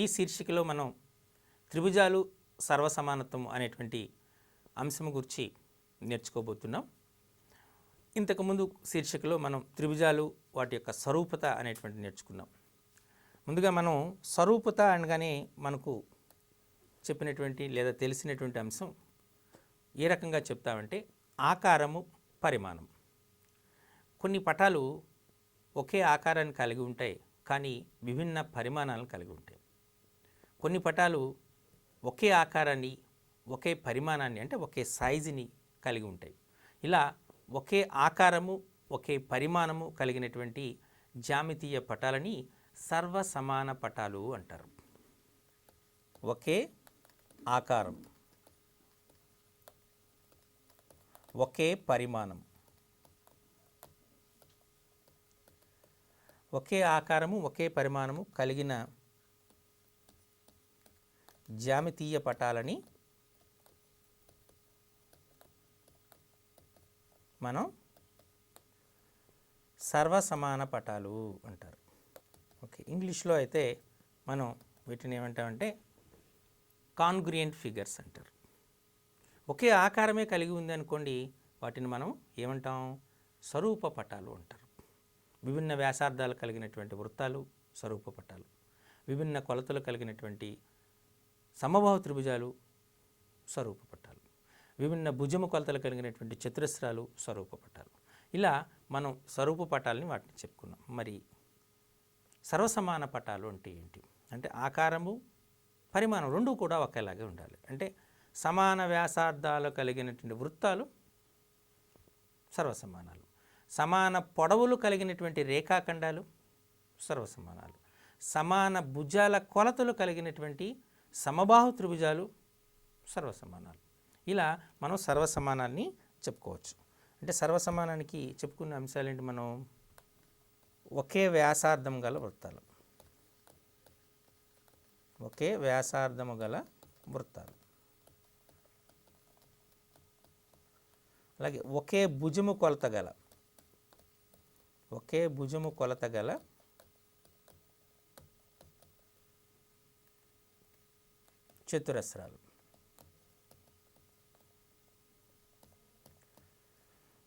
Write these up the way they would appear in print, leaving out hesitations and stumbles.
ఈ శీర్షికలో మనం త్రిభుజాలు సర్వసమానత్వం అనేటువంటి అంశం గురించి నేర్చుకోబోతున్నాం. ఇంతకుముందు శీర్షికలో మనం త్రిభుజాలు వాటి యొక్క స్వరూపత అనేటువంటి నేర్చుకున్నాం. ముందుగా మనం స్వరూపత అనగానే మనకు చెప్పినటువంటి లేదా తెలిసినటువంటి అంశం ఏ రకంగా చెప్తామంటే ఆకారము, పరిమాణం. కొన్ని పటాలు ఒకే ఆకారాన్ని కలిగి ఉంటాయి, కానీ విభిన్న పరిమాణాలను కలిగి ఉంటాయి. కొన్ని పటాలు ఒకే ఆకారాన్ని, ఒకే పరిమాణాన్ని అంటే ఒకే సైజుని కలిగి ఉంటాయి. ఇలా ఒకే ఆకారము, ఒకే పరిమాణము కలిగినటువంటి జ్యామితీయ పటాలని సర్వసమాన పటాలు అంటారు. ఒకే ఆకారం, ఒకే పరిమాణం, ఒకే ఆకారము, ఒకే పరిమాణము కలిగిన జ్యామితీయ పటాలని మనం సర్వసమాన పటాలు అంటారు. ఓకే, ఇంగ్లీష్లో అయితే మనం వీటిని ఏమంటామంటే కాంగ్రుయెంట్ ఫిగర్స్ అంటారు. ఒకే ఆకారమే కలిగి ఉంది అనుకోండి, వాటిని మనం ఏమంటాం? స్వరూప పటాలు అంటారు. విభిన్న వ్యాసార్థాలు కలిగినటువంటి వృత్తాలు స్వరూప పటాలు, విభిన్న కొలతలు కలిగినటువంటి సమబాహు త్రిభుజాలు స్వరూప పటాలు, విభిన్న భుజము కొలతలు కలిగినటువంటి చతురస్రాలు స్వరూప పటాలు. ఇలా మనం స్వరూప పటాలని వాటిని చెప్పుకున్నాం. మరి సర్వసమాన పటాలు అంటే ఏంటి అంటే ఆకారము, పరిమాణం రెండూ కూడా ఒకేలాగే ఉండాలి. అంటే సమాన వ్యాసార్థాలు కలిగినటువంటి వృత్తాలు సర్వసమానాలు, సమాన పొడవులు కలిగినటువంటి రేఖాఖండాలు సర్వసమానాలు, సమాన భుజాల కొలతలు కలిగినటువంటి సమబాహు త్రిభుజాలు సర్వసమానాలు. ఇలా మనం సర్వసమానాన్ని చెప్పుకోవచ్చు. అంటే సర్వసమానానికి చెప్పుకున్న అంశాలు ఏంటి? మనం ఒకే వ్యాసార్థం గల వృత్తాలు, ఒకే వ్యాసార్థము గల వృత్తాలు, అలాగే ఒకే భుజము కొలత గల, ఒకే భుజము కొలత గల చతురస్రాలు,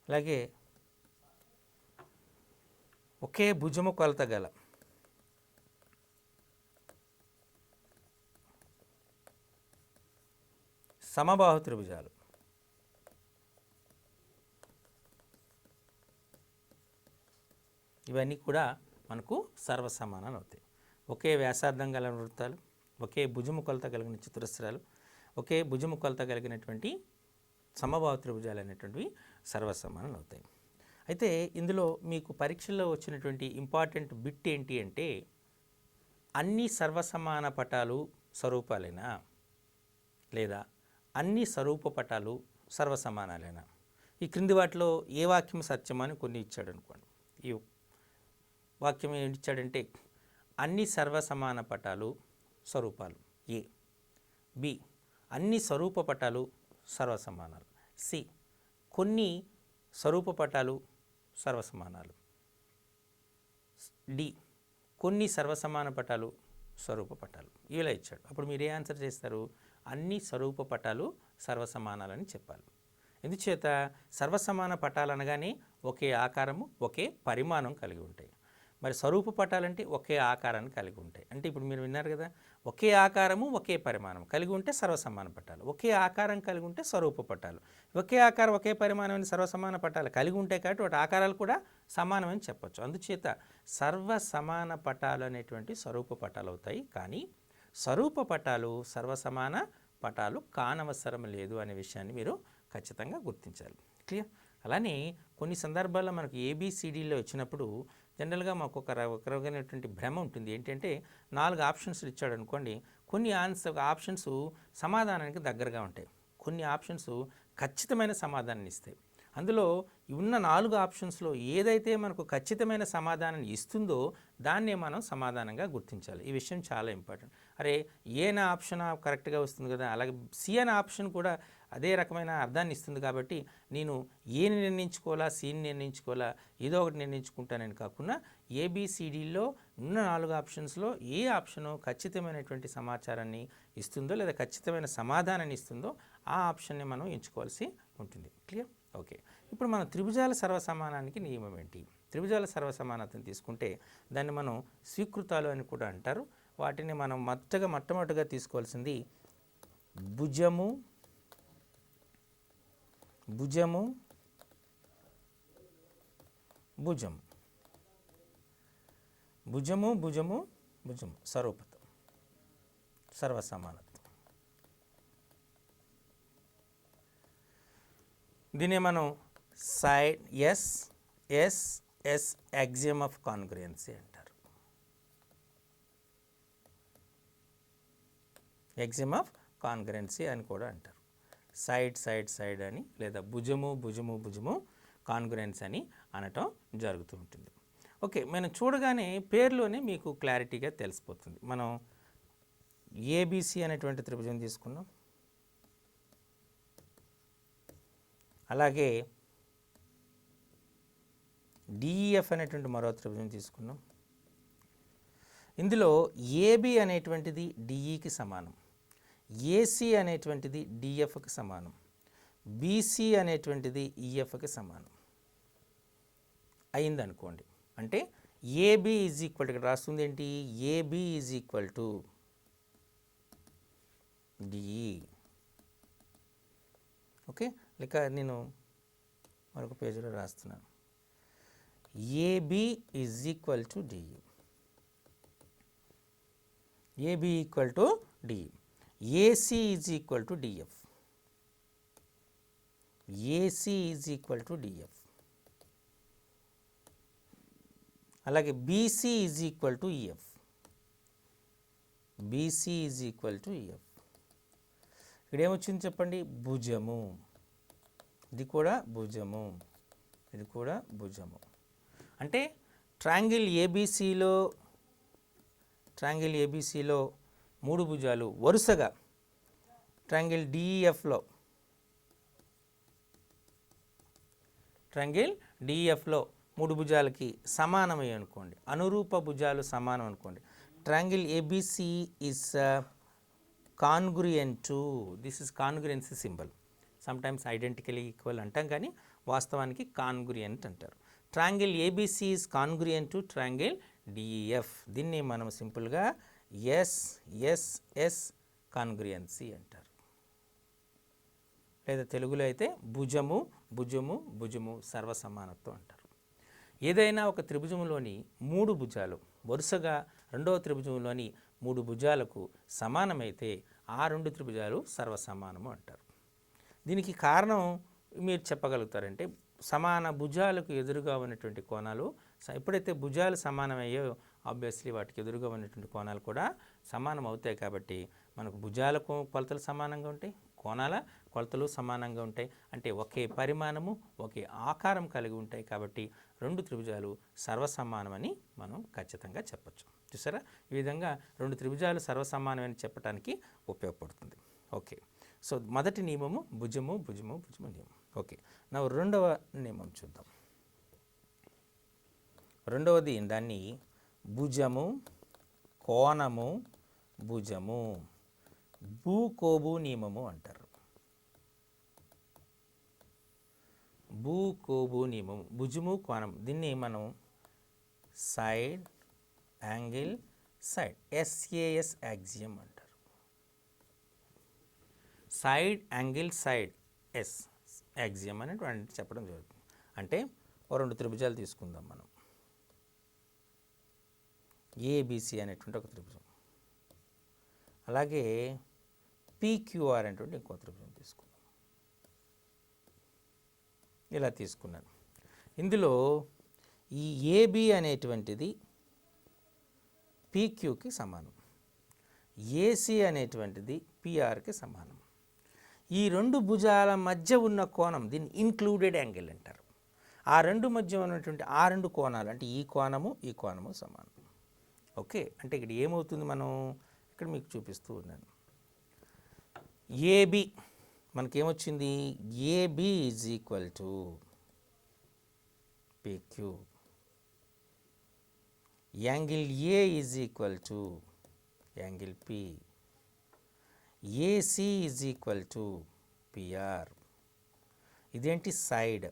అలాగే ఒకే భుజము కొలత గల సమబాహు త్రిభుజాలు, ఇవన్నీ కూడా మనకు సర్వసమానాలు అవుతాయి. ఒకే వ్యాసార్థం గల వృత్తాలు, ఒకే భుజము కొలత కలిగిన చతురస్రాలు, ఒకే భుజము కొలత కలిగినటువంటి సమబాహు త్రిభుజాలు అనేటువంటివి సర్వసమానాలు అవుతాయి. అయితే ఇందులో మీకు పరీక్షల్లో వచ్చినటువంటి ఇంపార్టెంట్ బిట్ ఏంటి అంటే అన్ని సర్వసమాన పటాలు స్వరూపాలేనా లేదా అన్ని స్వరూప పటాలు సర్వసమానాలేనా? ఈ క్రింది వాటిలో ఏ వాక్యం సత్యమని కొన్ని ఇచ్చాడు అనుకోండి. ఈ వాక్యం ఏంటి ఇచ్చాడంటే అన్ని సర్వసమాన పటాలు స్వరూపాలు ఏ, బి అన్ని స్వరూప పటాలు సర్వసమానాలు, సి కొన్ని స్వరూప పటాలు సర్వసమానాలు, డి కొన్ని సర్వసమాన పటాలు స్వరూప పటాలు. ఇలా ఇచ్చాడు. అప్పుడు మీరు ఏ ఆన్సర్ చేస్తారు? అన్ని స్వరూప పటాలు సర్వసమానాలని చెప్పాలి. ఎందుచేత సర్వసమాన పటాలు అనగానే ఒకే ఆకారము, ఒకే పరిమాణం కలిగి ఉంటాయి. మరి స్వరూప పటాలంటే ఒకే ఆకారాన్ని కలిగి ఉంటాయి. అంటే ఇప్పుడు మీరు విన్నారు కదా, ఒకే ఆకారము, ఒకే పరిమాణం కలిగి ఉంటే సర్వసమాన పటాలు, ఒకే ఆకారం కలిగి ఉంటే స్వరూప పటాలు. ఒకే ఆకారం, ఒకే పరిమాణమైన సర్వసమాన పటాలు కలిగి ఉంటాయి కాబట్టి వాటి ఆకారాలు కూడా సమానమని చెప్పొచ్చు. అందుచేత సర్వసమాన పటాలు అనేటువంటి స్వరూప పటాలు అవుతాయి. కానీ స్వరూప పటాలు సర్వసమాన పటాలు కానవసరం లేదు అనే విషయాన్ని మీరు ఖచ్చితంగా గుర్తించాలి. క్లియర్? అలానే కొన్ని సందర్భాల్లో మనకు ఏబిసిడీలో వచ్చినప్పుడు జనరల్గా మాకు ఒక రకమైనటువంటి భ్రమ ఉంటుంది. ఏంటంటే 4 ఆప్షన్స్లు ఇచ్చాడు అనుకోండి, కొన్ని ఆప్షన్స్ సమాధానానికి దగ్గరగా ఉంటాయి, కొన్ని ఆప్షన్స్ ఖచ్చితమైన సమాధానాన్ని ఇస్తాయి. అందులో ఉన్న 4 ఆప్షన్స్లో ఏదైతే మనకు ఖచ్చితమైన సమాధానాన్ని ఇస్తుందో దాన్నే మనం సమాధానంగా గుర్తించాలి. ఈ విషయం చాలా ఇంపార్టెంట్. అరే ఏ నా ఆప్షన్ కరెక్ట్గా వస్తుంది కదా, అలాగే సి అనే ఆప్షన్ కూడా అదే రకమైన అర్థాన్ని ఇస్తుంది. కాబట్టి నేను ఏని నిర్ణయించుకోవాలా, సిని నిర్ణయించుకోవాలా, ఏదో ఒకటి నిర్ణయించుకుంటానని కాకుండా ఏబిసిడిలో ఉన్న 4 ఆప్షన్స్లో ఏ ఆప్షను ఖచ్చితమైనటువంటి సమాచారాన్ని ఇస్తుందో లేదా ఖచ్చితమైన సమాధానాన్ని ఇస్తుందో ఆ ఆప్షన్ని మనం ఎంచుకోవాల్సి ఉంటుంది. క్లియర్? ఓకే. ఇప్పుడు మనం త్రిభుజాల సర్వసమానానికి నియమం ఏంటి? త్రిభుజాల సర్వసమానతను తీసుకుంటే దాన్ని మనం స్వీకృతాలు అని కూడా అంటారు. వాటిని మనం మొట్టమొదటిగా తీసుకోవాల్సింది భుజము భుజము భుజం భుజము భుజము భుజము స్వరూపత సర్వసమానత్వం. దీన్ని మనం side S S S axiom of congruency అంటారు. యాక్సియం ఆఫ్ కాంగ్రుయెన్సీ అని కూడా అంటారు. సైడ్ సైడ్ సైడ్ అని లేదా భుజము భుజము భుజము కాంగ్రుయెన్స్ అని అనటం జరుగుతూ ఉంటుంది. ఓకే, మనం చూడగానే పేర్లోనే మీకు క్లారిటీగా తెలిసిపోతుంది. మనం ఏబిసి అనేటువంటి త్రిభుజం తీసుకున్నాం, అలాగే డిఈఎఫ్ అనేటువంటి మరో త్రిభుజం తీసుకున్నాం. ఇందులో ఏబి అనేటువంటిది డిఈకి సమానం, ఏసీ అనేటువంటిది డిఎఫ్కి సమానం, బీసీ అనేటువంటిది ఈఎఫ్కి సమానం అయిందనుకోండి. అంటే ఏబి ఈజ్ ఈక్వల్ టు, ఇక్కడ రాస్తుంది ఏంటి, AB is equal to DE. Okay, లేక నేను మరొక పేజీలో రాస్తున్నాను, AB is equal to DE, AB equal to DE. AC is equal to DF, AC is equal to DF. అలాగే BC is equal to EF, BC is equal to EF. ఇక్కడ ఏమొచ్చింది చెప్పండి, భుజము, ఇది కూడా భుజము, ఇది కూడా భుజము. అంటే ట్రయాంగిల్ ఏబీసీలో 3 భుజాలు వరుసగా ట్రయాంగిల్ డిఈఎఫ్లో 3 భుజాలకి సమానమై అనుకోండి, అనురూప భుజాలు సమానం అనుకోండి. Triangle ABC is congruent to, this is congruency symbol. Sometimes identically equal అంటాం, కానీ వాస్తవానికి కాన్గ్రుయెంట్ అంటారు. Triangle ABC is congruent to triangle DEF. దీన్ని మనం సింపుల్గా ఎస్ఎస్ఎస్ కాన్గ్రుయెన్సీ అంటారు. లేదా తెలుగులో అయితే భుజము భుజము భుజము సర్వసమానత్వం అంటారు. ఏదైనా ఒక త్రిభుజంలోని 3 భుజాలు వరుసగా రెండవ త్రిభుజంలోని 3 భుజాలకు సమానమైతే ఆ 2 త్రిభుజాలు సర్వసమానము అంటారు. దీనికి కారణం మీరు చెప్పగలుగుతారంటే, సమాన భుజాలకు ఎదురుగా ఉన్నటువంటి కోణాలు, ఎప్పుడైతే భుజాలు సమానమయ్యో ఆబ్వియస్లీ వాటికి ఎదురుగా ఉన్నటువంటి కోణాలు కూడా సమానం అవుతాయి. కాబట్టి మనకు భుజాల కొలతలు సమానంగా ఉంటాయి, కోణాల కొలతలు సమానంగా ఉంటాయి. అంటే ఒకే పరిమాణము ఒకే ఆకారం కలిగి ఉంటాయి. కాబట్టి 2 త్రిభుజాలు సర్వసమానమని మనం ఖచ్చితంగా చెప్పచ్చు. చూసారా, ఈ విధంగా 2 త్రిభుజాలు సర్వసమానమని చెప్పడానికి ఉపయోగపడుతుంది. ఓకే, సో మొదటి నియమము భుజము భుజము భుజము నియమం. ఓకే, నా రెండవ నియమం చూద్దాం. రెండవది దాన్ని భుజము కోణము భుజము భూకోబు నియమము అంటారు. భూకోబు నియమము, భుజము కోణం, దీన్ని మనం side angle side SAS axiom అంటారు. Side angle side S axiom అనేటువంటి చెప్పడం జరుగుతుంది. అంటే 2 త్రిభుజాలు తీసుకుందాం మనం. ఏబిసి అనేటువంటి ఒక త్రిభుజం, అలాగే పిక్యూఆర్ అనేటువంటి ఇంకో త్రిభుజం తీసుకుందాం. ఇలా తీసుకున్నాను. ఇందులో ఈ ఏబి అనేటువంటిది పిక్యూకి సమానం, ఏసీ అనేటువంటిది పిఆర్కి సమానం. ఈ 2 భుజాల మధ్య ఉన్న కోణం దీన్ని ఇన్క్లూడెడ్ యాంగిల్ అంటారు. ఆ 2 మధ్య ఉన్నటువంటి ఆ 2 కోణాలు, అంటే ఈ కోణము సమానం. ఓకే, అంటే ఇక్కడ ఏమవుతుంది, మనం ఇక్కడ మీకు చూపిస్తూ ఉన్నాను. ఏబి మనకేమొచ్చింది, AB is equal to PQ. Angle A is equal to angle P, AC is equal to PR. ఇదేంటి సైడ్,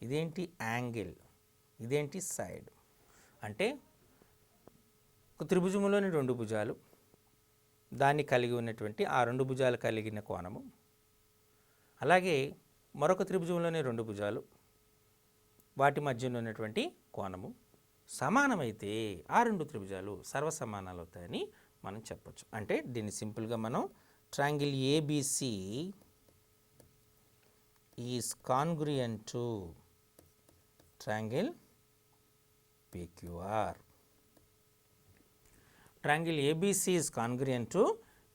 ఇదేంటి యాంగిల్, ఇదేంటి సైడ్. అంటే ఒక త్రిభుజంలోని రెండు భుజాలు, దాన్ని కలిగి ఉన్నటువంటి ఆ రెండు భుజాలు కలిగిన కోణము, అలాగే మరొక త్రిభుజంలోని రెండు భుజాలు, వాటి మధ్యన ఉన్నటువంటి కోణము సమానమైతే ఆ రెండు త్రిభుజాలు సర్వసమానాలు అవుతాయని మనం చెప్పొచ్చు. అంటే దీన్ని సింపుల్గా మనం triangle ABC is congruent to triangle PQR. Triangle ABC is congruent to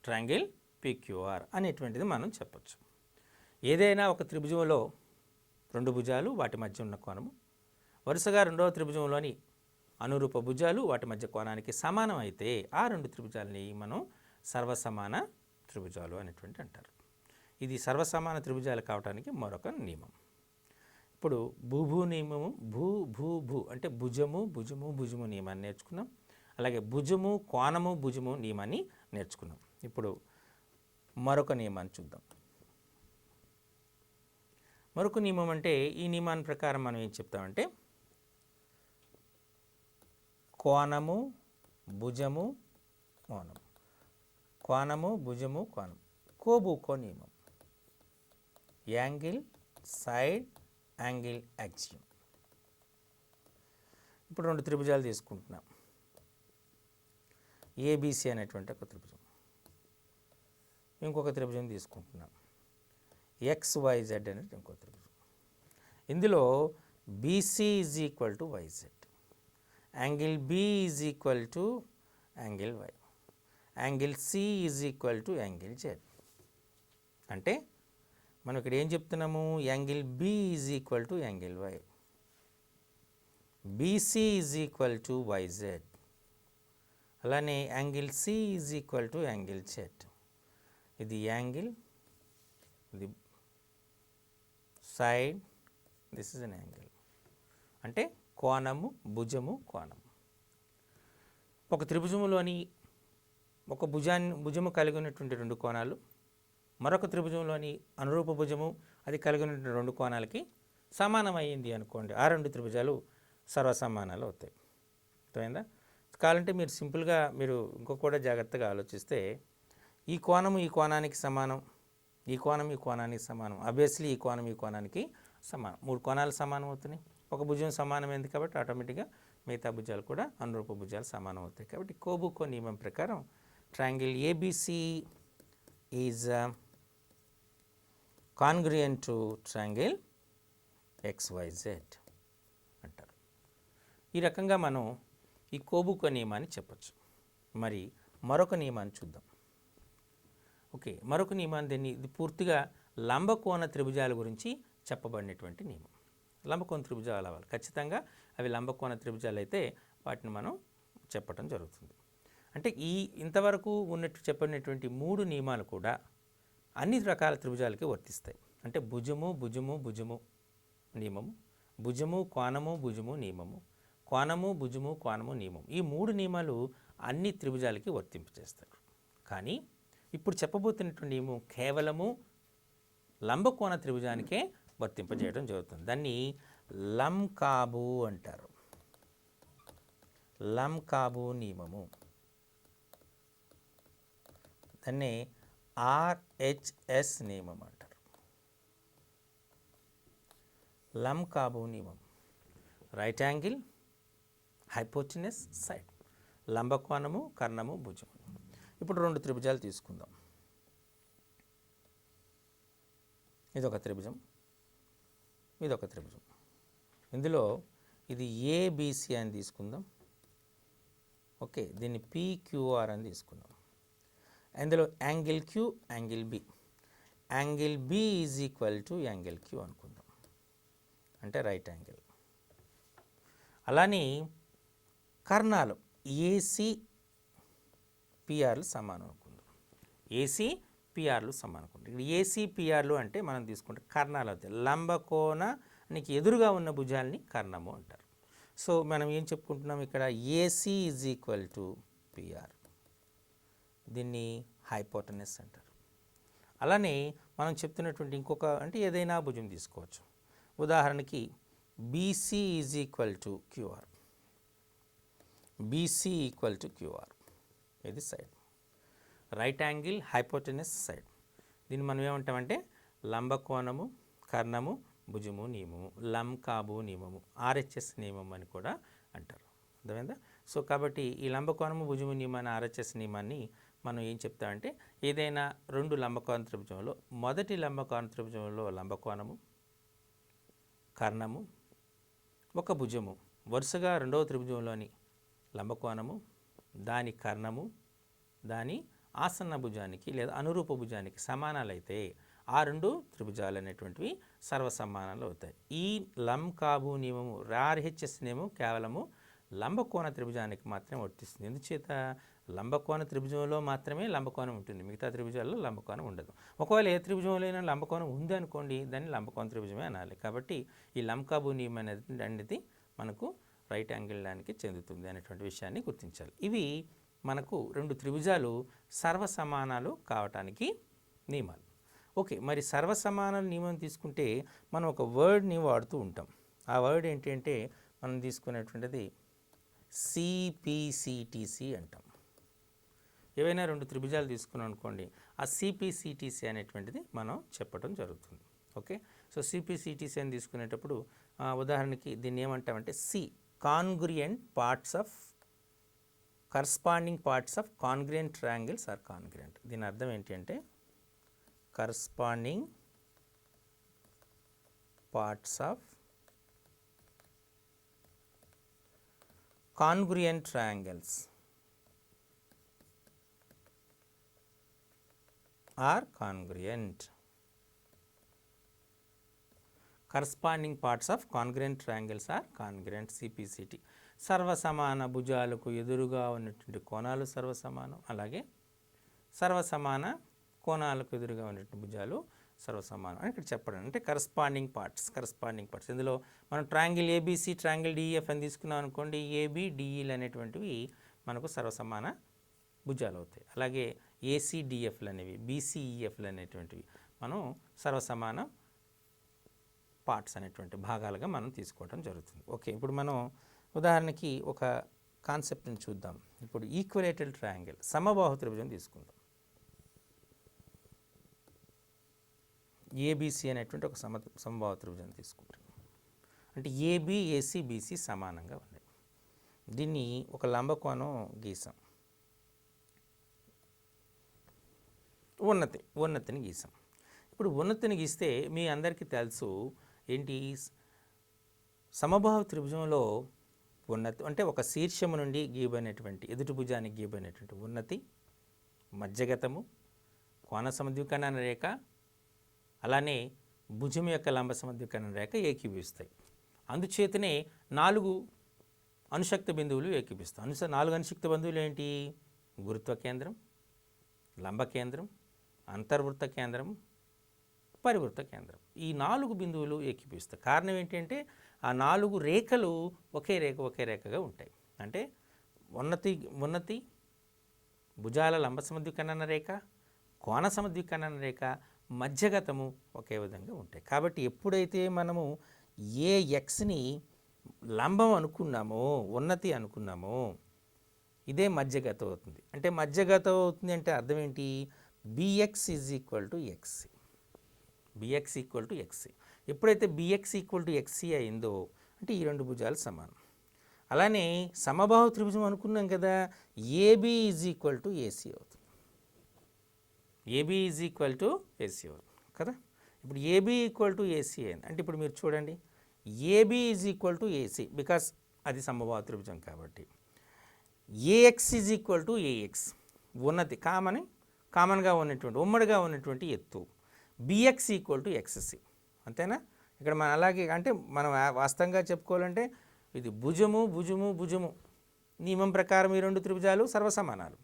triangle PQR అనేటువంటిది మనం చెప్పొచ్చు. ఏదైనా ఒక త్రిభుజంలో రెండు భుజాలు, వాటి మధ్య ఉన్న కోణము వరుసగా రెండవ త్రిభుజంలోని అనురూప భుజాలు వాటి మధ్య కోణానికి సమానం అయితే ఆ రెండు త్రిభుజాలని మనం సర్వసమాన త్రిభుజాలు అనేటువంటి అంటారు. ఇది సర్వసమాన త్రిభుజాలు కావడానికి మరొక నియమం. ఇప్పుడు భూ నియమము, భూ అంటే భుజము భుజము భుజము నియమాన్ని నేర్చుకున్నాం. అలాగే భుజము కోణము భుజము నియమాన్ని నేర్చుకున్నాం. ఇప్పుడు మరొక నియమాన్ని చూద్దాం. మరొక నియమం అంటే ఈ నియమాన్ని ప్రకారం మనం ఏం చెప్తామంటే కోణము భుజము కోణం, కోణము భుజము కోణం, కోబూకో నియమం, యాంగిల్ సైడ్ యాంగిల్ యాక్సియం. ఇప్పుడు రెండు త్రిభుజాలు తీసుకుంటున్నాం. ఏబిసి అనేటువంటి ఒక త్రిభుజం, ఇంకొక త్రిభుజం తీసుకుంటున్నాం. XYZ అనేది ఇంకో త్రిభుజం. ఇందులో BC is equal to YZ, angle B is equal to angle Y, angle C is equal to angle Z. అంటే మనం ఇక్కడ ఏం చెప్తున్నాము, angle B is equal to angle Y, BC is equal to YZ, అలానే angle C is equal to angle Z. ఇది angle, ఇది side, this is an angle. అంటే కోణము భుజము కోణం. ఒక త్రిభుజములోని ఒక భుజము కలిగి ఉన్నటువంటి రెండు కోణాలు మరొక త్రిభుజంలోని అనురూప భుజము అది కలిగి ఉన్నటువంటి రెండు కోణాలకి సమానమైంది అనుకోండి, ఆ రెండు త్రిభుజాలు సర్వసమానాలు అవుతాయి. అర్థమైందా? కావాలంటే మీరు సింపుల్గా మీరు ఇంకో కూడా జాగ్రత్తగా ఆలోచిస్తే ఈ కోణము ఈ కోణానికి సమానం, ఈ కోణం ఈ కోణానికి సమానం, ఆబ్వియస్లీ ఈ కోణం ఈ కోణానికి సమానం, మూడు కోణాలు సమానం అవుతున్నాయి. ఒక భుజం సమానమైంది కాబట్టి ఆటోమేటిక్గా మిగతా భుజాలు కూడా అనురూప భుజాలు సమానం అవుతాయి. కాబట్టి కోబూకో నియమం ప్రకారం triangle ABC is congruent to triangle XYZ అంటారు. ఈ రకంగా మనం ఈ కోబూకో నియమాన్ని చెప్పచ్చు. మరి మరొక నియమాన్ని చూద్దాం. ఓకే, మరొక నియమాన్ని ఇది పూర్తిగా లంబకోణ త్రిభుజాల గురించి చెప్పబడినటువంటి నియమం. లంబకోణ త్రిభుజాలు అవ్వాలి ఖచ్చితంగా, అవి లంబకోణ త్రిభుజాలు అయితే వాటిని మనం చెప్పడం జరుగుతుంది. అంటే ఇంతవరకు ఉన్నట్టు చెప్పినటువంటి మూడు నియమాలు కూడా అన్ని రకాల త్రిభుజాలకి వర్తిస్తాయి. అంటే భుజము భుజము భుజము నియమము, భుజము కోణము భుజము నియమము, కోణము భుజము కోణము నియమం. ఈ మూడు నియమాలు అన్ని త్రిభుజాలకి వర్తింపజేస్తారు. కానీ ఇప్పుడు చెప్పబోతున్నటువంటి నియమం కేవలము లంబకోణ త్రిభుజానికే వర్తింపజేయడం జరుగుతుంది. దాన్ని లంకాబు అంటారు. లంకాబు నియమము, దాన్ని RHS నియమం అంటారు. లంకాబు నియమం, రైట్ యాంగిల్ హైపోటెనస్ సైడ్, లంబకోణము కర్ణము భుజము. ఇప్పుడు రెండు త్రిభుజాలు తీసుకుందాం. ఇదొక త్రిభుజం, ఇదొక త్రిభుజం. ఇందులో ఇది ఏబిసి అని తీసుకుందాం. ఓకే, దీన్ని PQR అని తీసుకుందాం. ఇందులో angle Q angle B, angle B is equal to angle Q అనుకుందాం, అంటే రైట్ యాంగిల్. అలానే కర్ణాలు ఏసీ పిఆర్లు సమానం అనుకుందాం. ఏసీ పిఆర్లు సమానం అనుకుంటాం. ఇక్కడ ఏసీ పిఆర్లు అంటే మనం తీసుకుంటే కర్ణాలు అవుతాయి. లంబకోణానికి ఎదురుగా ఉన్న భుజాలని కర్ణము అంటారు. సో మనం ఏం చెప్పుకుంటున్నాం ఇక్కడ, AC is equal to PR. దీన్ని హైపోటెనస్ అంటారు. అలానే మనం చెప్తున్నటువంటి ఇంకొక అంటే ఏదైనా భుజం తీసుకోవచ్చు. ఉదాహరణకి BC is equal to QR. BC equal to QR, ఇది side. Right angle hypotenuse side. దీన్ని మనం ఏమంటామంటే లంబకోణము, కర్ణము, భుజము నియమము, లంకాబు నియమము, ఆర్హెచ్ఎస్ నియమం అని కూడా అంటారు. అర్థమైందా? సో కాబట్టి ఈ లంబకోణము, భుజము నియమాన్ని, ఆర్హెచ్ఎస్ నియమాన్ని మనం ఏం చెప్తామంటే ఏదైనా రెండు లంబకోణ త్రిభుజంలో మొదటి లంబకోణ త్రిభుజంలో లంబకోణము, కర్ణము, ఒక భుజము వరుసగా రెండవ త్రిభుజంలోని లంబకోణము, దాని కర్ణము, దాని ఆసన్న భుజానికి లేదా అనురూప భుజానికి సమానాలైతే ఆ రెండు త్రిభుజాలు అనేటువంటివి సర్వసమానాలు అవుతాయి. ఈ లంకాబు నియమము, ఆర్హెచ్ఎస్ నియమం కేవలము లంబకోణ త్రిభుజానికి మాత్రమే వర్తిస్తుంది. ఎందుచేత లంబకోణ త్రిభుజంలో మాత్రమే లంబకోణం ఉంటుంది, మిగతా త్రిభుజాల్లో లంబకోణం ఉండదు. ఒకవేళ ఏ త్రిభుజంలో అయినా లంబకోణం ఉంది అనుకోండి, దాన్ని లంబకోణ త్రిభుజమే అనాలి. కాబట్టి ఈ లంకాబు నియమం అనేది మనకు రైట్ యాంగిల్ దానికి చెందుతుంది అనేటువంటి విషయాన్ని గుర్తించాలి. ఇవి మనకు రెండు త్రిభుజాలు సర్వసమానాలు కావటానికి నియమాలు. ఓకే, మరి సర్వసమాన నియమం తీసుకుంటే మనం ఒక వర్డ్ని వాడుతూ ఉంటాం. ఆ వర్డ్ ఏంటి అంటే మనం తీసుకునేటువంటిది సిపిసిటిసి అంటాం. ఏవైనా రెండు త్రిభుజాలు తీసుకున్నాం అనుకోండి, ఆ సిపిసిటిసి అనేటువంటిది మనం చెప్పడం జరుగుతుంది. ఓకే, సో సిపిసిటిసి అని తీసుకునేటప్పుడు ఉదాహరణకి దీన్ని ఏమంటామంటే congruent parts of corresponding parts of congruent triangles are congruent. దీని అర్థం ఏంటి అంటే corresponding parts of congruent triangles are congruent. Corresponding parts of congruent triangles are congruent, CPCT. సర్వసమాన భుజాలకు ఎదురుగా ఉన్నటువంటి కోణాలు సర్వసమానం, అలాగే సర్వసమాన కోణాలకు ఎదురుగా ఉన్నటువంటి భుజాలు సర్వసమానం అని ఇక్కడ చెప్పడం. అంటే కరస్పాండింగ్ పార్ట్స్ ఇందులో మనం ట్రయాంగిల్ ఏబిసి, ట్రయాంగిల్ డిఈఎఫ్ అని తీసుకున్నాం అనుకోండి, ఏబి డిఈలు అనేటువంటివి మనకు సర్వసమాన భుజాలు అవుతాయి. అలాగే ఏసీడిఎఫ్లు అనేవి, బీసీఈఎఫ్లు అనేటువంటివి మనం సర్వసమాన పార్ట్స్ అనేటువంటి భాగాలుగా మనం తీసుకోవడం జరుగుతుంది. ఓకే, ఇప్పుడు మనం ఉదాహరణకి ఒక కాన్సెప్ట్ని చూద్దాం. ఇప్పుడు ఈక్వలేటరల్ ట్రయాంగిల్, సమబాహు త్రిభుజం తీసుకుందాం. ఏబిసి అనేటువంటి ఒక సమబాహు త్రిభుజం తీసుకుంటాం. అంటే ఏబి, ఏసీ, బీసీ సమానంగా ఉన్నాయి. దీన్ని ఒక లంబకోణం గీసాం, ఉన్నతిని గీసాం. ఇప్పుడు ఉన్నతిని గీస్తే మీ అందరికీ తెలుసు ఏంటి, సమబాహు త్రిభుజంలో ఉన్నతి అంటే ఒక శీర్షము నుండి గీయబడినటువంటి ఎదుటి భుజానికి గీయబడినటువంటి ఉన్నతి, మధ్యగతము, కోణ సమద్వికరణ రేఖ, అలానే భుజం యొక్క లంబ సమద్వికరణ రేఖ ఏకీభవిస్తాయి. అందుచేతనే 4 అనుశక్త బిందువులు ఏకీభవిస్తాయి. 4 అనుశక్త బిందువులు ఏంటి? గురుత్వ కేంద్రం, లంబ కేంద్రం, అంతర్వృత్త కేంద్రం, పరివృత్త కేంద్రం. ఈ 4 బిందువులు ఏకీభవిస్తాయి. కారణం ఏంటంటే ఆ 4 రేఖలు ఒకే రేఖగా ఉంటాయి. అంటే ఉన్నతి, భుజాల లంబ సమద్వికరణ రేఖ, కోణ సమద్వికరణ రేఖ, మధ్యగతము ఒకే విధంగా ఉంటాయి. కాబట్టి ఎప్పుడైతే మనము ఏ ఎక్స్ని లంబం అనుకున్నామో, ఉన్నతి అనుకున్నామో, ఇదే మధ్యగతం అవుతుంది. అంటే మధ్యగతం అవుతుంది అంటే అర్థం ఏంటి? BX is equal to XC. BX equal to XC. ఎప్పుడైతే బిఎక్స్ ఈక్వల్ టు ఎక్స్సి అయిందో అంటే ఈ రెండు భుజాలు సమానం. అలానే సమబాహు త్రిభుజం అనుకున్నాం కదా, AB is equal to AC అవుతుంది. AB is equal to AC అవుతుంది కదా. ఇప్పుడు ఏబి ఈక్వల్ టు ఏసీ అయింది అంటే ఇప్పుడు మీరు చూడండి, AB is equal to AC because అది సమబాహు త్రిభుజం కాబట్టి. AX is equal to AX, ఉన్నతి కామన్గా ఉన్నటువంటి ఉమ్మడిగా ఉన్నటువంటి ఎత్తు. బిఎక్స్ ఈక్వల్ టు ఎక్స్సి, అంతేనా? ఇక్కడ మనం అలాగే అంటే మనం వాస్తవంగా చెప్పుకోవాలంటే ఇది భుజము నియమం ప్రకారం ఈ రెండు త్రిభుజాలు సర్వసమానాలు.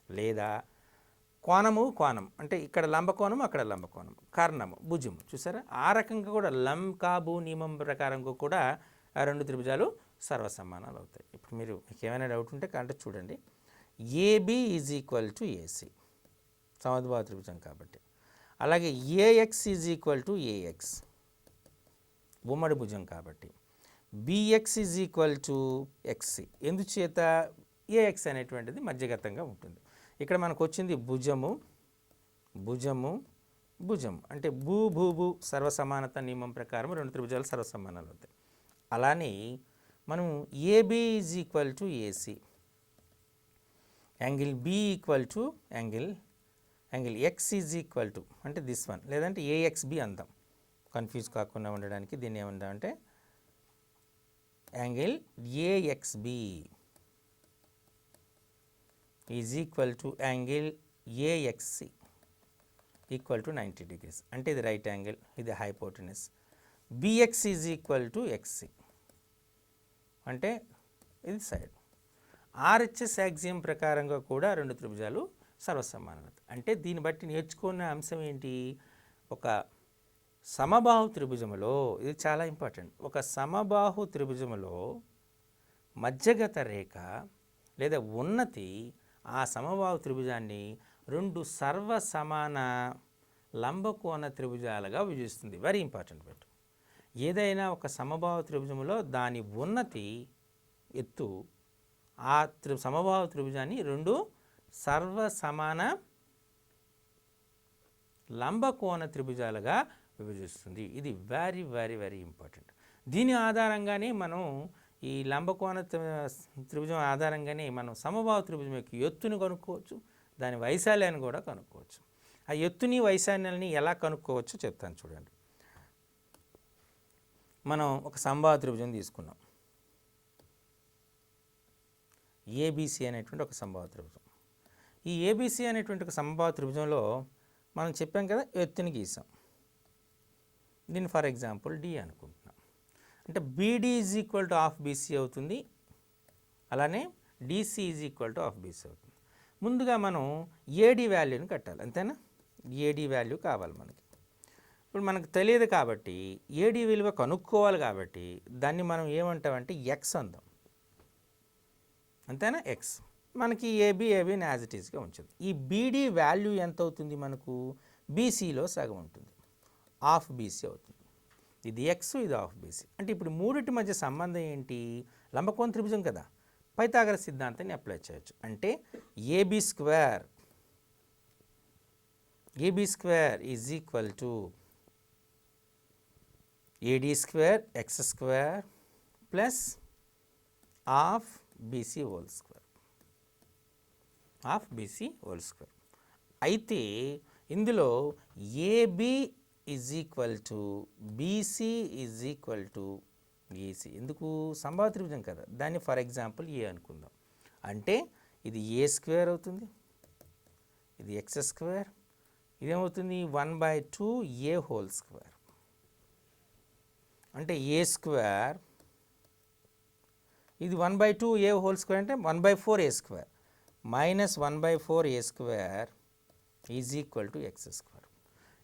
లేదా కోణం అంటే ఇక్కడ లంబకోణం, అక్కడ లంబకోణం, కర్ణము, భుజము, చూసారా? ఆ రకంగా కూడా లంకాబు నియమం ప్రకారం కూడా ఆ రెండు త్రిభుజాలు సర్వసమానాలు అవుతాయి. ఇప్పుడు మీకు ఏమైనా డౌట్ ఉంటే అంటే చూడండి. AB is equal to AC సమద్బాహు త్రిభుజం కాబట్టి. అలాగే AX is equal to AX ఉమ్మడి భుజం కాబట్టి. BX is equal to XC ఎందుచేత ఏఎక్స్ అనేటువంటిది మధ్యగతంగా ఉంటుంది. ఇక్కడ మనకు వచ్చింది భుజము భుజము భుజం అంటే భూ సర్వసమానత నియమం ప్రకారం రెండు త్రిభుజాలు సర్వసమానాలు అవుతాయి. అలానే మనం AB is equal to AC, angle B equal to angle X is equal to అంటే దిస్ వన్, లేదంటే ఏఎక్స్బి అందాం కన్ఫ్యూజ్ కాకుండా ఉండడానికి. దీన్ని ఏమంటామంటే angle AXB is equal to angle AXC equal to 90 degrees అంటే ఇది రైట్ యాంగిల్, ఇది hypotenuse. BX is equal to XC అంటే ఇది సైడ్. ఆర్హెచ్ఎస్ యాక్సియం ప్రకారంగా కూడా రెండు త్రిభుజాలు సర్వసమానం. అంటే దీన్ని బట్టి నేర్చుకున్న అంశం ఏంటి? ఒక సమబాహు త్రిభుజములో, ఇది చాలా ఇంపార్టెంట్, ఒక సమబాహు త్రిభుజములో మధ్యగత రేఖ లేదా ఉన్నతి ఆ సమబాహు త్రిభుజాన్ని రెండు సర్వసమాన లంబకోణ త్రిభుజాలుగా విభజిస్తుంది. Very important bit. ఏదైనా ఒక సమబాహు త్రిభుజంలో దాని ఉన్నతి ఎత్తు ఆ సమబాహు త్రిభుజాన్ని రెండు సర్వసమాన లంబకోణ త్రిభుజాలుగా విభజిస్తుంది. ఇది వెరీ వెరీ వెరీ ఇంపార్టెంట్. దీని ఆధారంగానే మనం ఈ లంబకోణ త్రిభుజం ఆధారంగానే మనం సమబాహు త్రిభుజం యొక్క ఎత్తుని కనుక్కోవచ్చు, దాని వైశాల్యాన్ని కూడా కనుక్కోవచ్చు. ఆ ఎత్తుని వైశాల్యాన్ని ఎలా కనుక్కోవచ్చో చెప్తాను చూడండి. మనం ఒక సమబాహు త్రిభుజం తీసుకున్నాం, ఏబిసి అనేటువంటి ఒక సమబాహు త్రిభుజం. ఈ ఏబిసి అనేటువంటి ఒక సమబాహు త్రిభుజంలో మనం చెప్పాం కదా ఎత్తుని గీసాం. దీన్ని ఫర్ ఎగ్జాంపుల్ డి అనుకుంటున్నాం. అంటే BD is equal to half BC అవుతుంది, అలానే DC is equal to half BC అవుతుంది. ముందుగా మనం ఏడి వాల్యూని కట్టాలి, అంతేనా? ఏడి వాల్యూ కావాలి మనకి. ఇప్పుడు మనకు తెలియదు కాబట్టి ఏడి విలువ కనుక్కోవాలి కాబట్టి దాన్ని మనం ఏమంటామంటే ఎక్స్ అందాం, అంతేనా? ఎక్స్ మనకి ఏబి యాజ్ ఇట్ ఈస్గా ఉంచుంది. ఈ బీడీ వాల్యూ ఎంత అవుతుంది మనకు? బీసీలో సగం ఉంటుంది, హాఫ్ బీసీ అవుతుంది. ఇది ఎక్స్, ఇది హాఫ్ బీసీ. అంటే ఇప్పుడు మూడింటి మధ్య సంబంధం ఏంటి? లంబకోణ త్రిభుజం కదా, పైథాగరస్ సిద్ధాంతాన్ని అప్లై చేయొచ్చు. అంటే AB square is equal to AD square X square plus half BC whole square. అయితే ఇందులో AB is equal to BC is equal to AC. ఎందుకు? సమబాహు త్రిభుజం కదా, దాన్ని ఫర్ ఎగ్జాంపుల్ ఏ అనుకుందాం. అంటే ఇది ఏ స్క్వేర్ అవుతుంది, ఇది ఎక్స్ స్క్వేర్, ఇదేమవుతుంది 1/2 ఏ హోల్ స్క్వేర్. అంటే ఏ స్క్వేర్, ఇది 1/2 ఏ హోల్ స్క్వేర్ అంటే 1/4 A square minus 1/4 A square is equal to X square.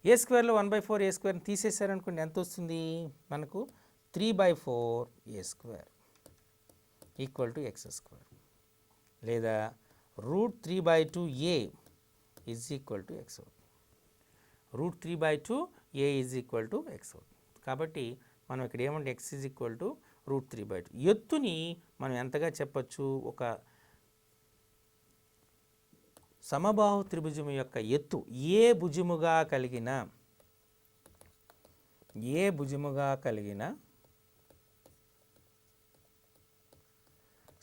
A స్క్వేర్లో 1/4 ఏ స్క్వేర్ని తీసేశారనుకోండి, ఎంత వస్తుంది మనకు? 3/4 A square equal to X square, లేదా √3/2 A is equal to X అవుతుంది. √3/2 A is equal to X అవుతుంది. కాబట్టి మనం ఇక్కడ ఏమంటే ఎక్స్ ఈజ్ ఈక్వల్ టు √3/2. ఎత్తుని మనం ఎంతగా చెప్పచ్చు? ఒక సమబాహు త్రిభుజం యొక్క ఎత్తు ఏ భుజముగా కలిగిన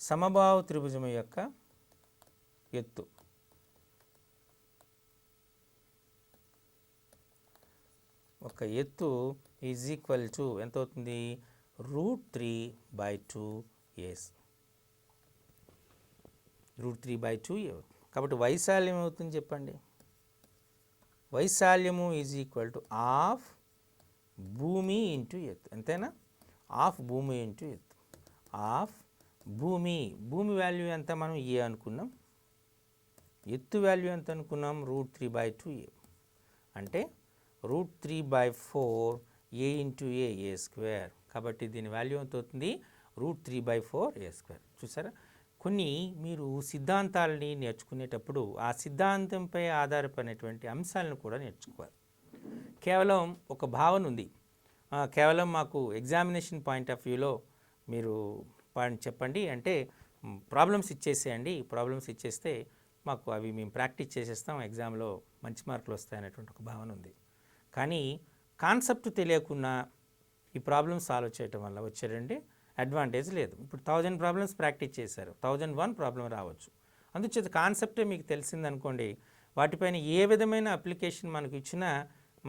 సమబాహు త్రిభుజం యొక్క ఎత్తు ఒక ఎత్తు ఈజ్ ఈక్వల్ టు ఎంత అవుతుంది? √3/2 ఏ. √3/2 ఏ. కాబట్టి వైశాల్యం ఏమవుతుంది చెప్పండి? వైశాల్యము ఈజ్ ఈక్వల్ టు హాఫ్ భూమి ఇంటూ ఎత్తు, అంతేనా? హాఫ్ భూమి ఇంటూ ఎత్తు. హాఫ్ భూమి వాల్యూ ఎంత? మనం ఏ అనుకున్నాం. ఎత్తు వాల్యూ ఎంత అనుకున్నాం? √3/2 ఏ. అంటే √3/4 ఏ ఇంటూ ఏ స్క్వేర్. కాబట్టి దీని వాల్యూ ఎంత అవుతుంది? √3/4a². చూసారా, కొన్ని మీరు సిద్ధాంతాలని నేర్చుకునేటప్పుడు ఆ సిద్ధాంతంపై ఆధారపడినటువంటి అంశాలను కూడా నేర్చుకోవాలి. కేవలం ఒక భావన ఉంది, కేవలం మాకు ఎగ్జామినేషన్ పాయింట్ ఆఫ్ వ్యూలో మీరు చెప్పండి అంటే ప్రాబ్లమ్స్ ఇచ్చేసేయండి, ప్రాబ్లమ్స్ ఇచ్చేస్తే మాకు అవి మేము ప్రాక్టీస్ చేసేస్తాం, ఎగ్జామ్లో మంచి మార్కులు వస్తాయనేటువంటి ఒక భావన ఉంది. కానీ కాన్సెప్ట్ తెలియకుండా ఈ ప్రాబ్లమ్స్ సాల్వ్ చేయటం వల్ల వచ్చేటంటే అడ్వాంటేజ్ లేదు. ఇప్పుడు 1000 ప్రాబ్లమ్స్ ప్రాక్టీస్ చేశారు, 1001 ప్రాబ్లం రావచ్చు. అందుచేత కాన్సెప్టే మీకు తెలిసిందనుకోండి, వాటిపైన ఏ విధమైన అప్లికేషన్ మనకు ఇచ్చినా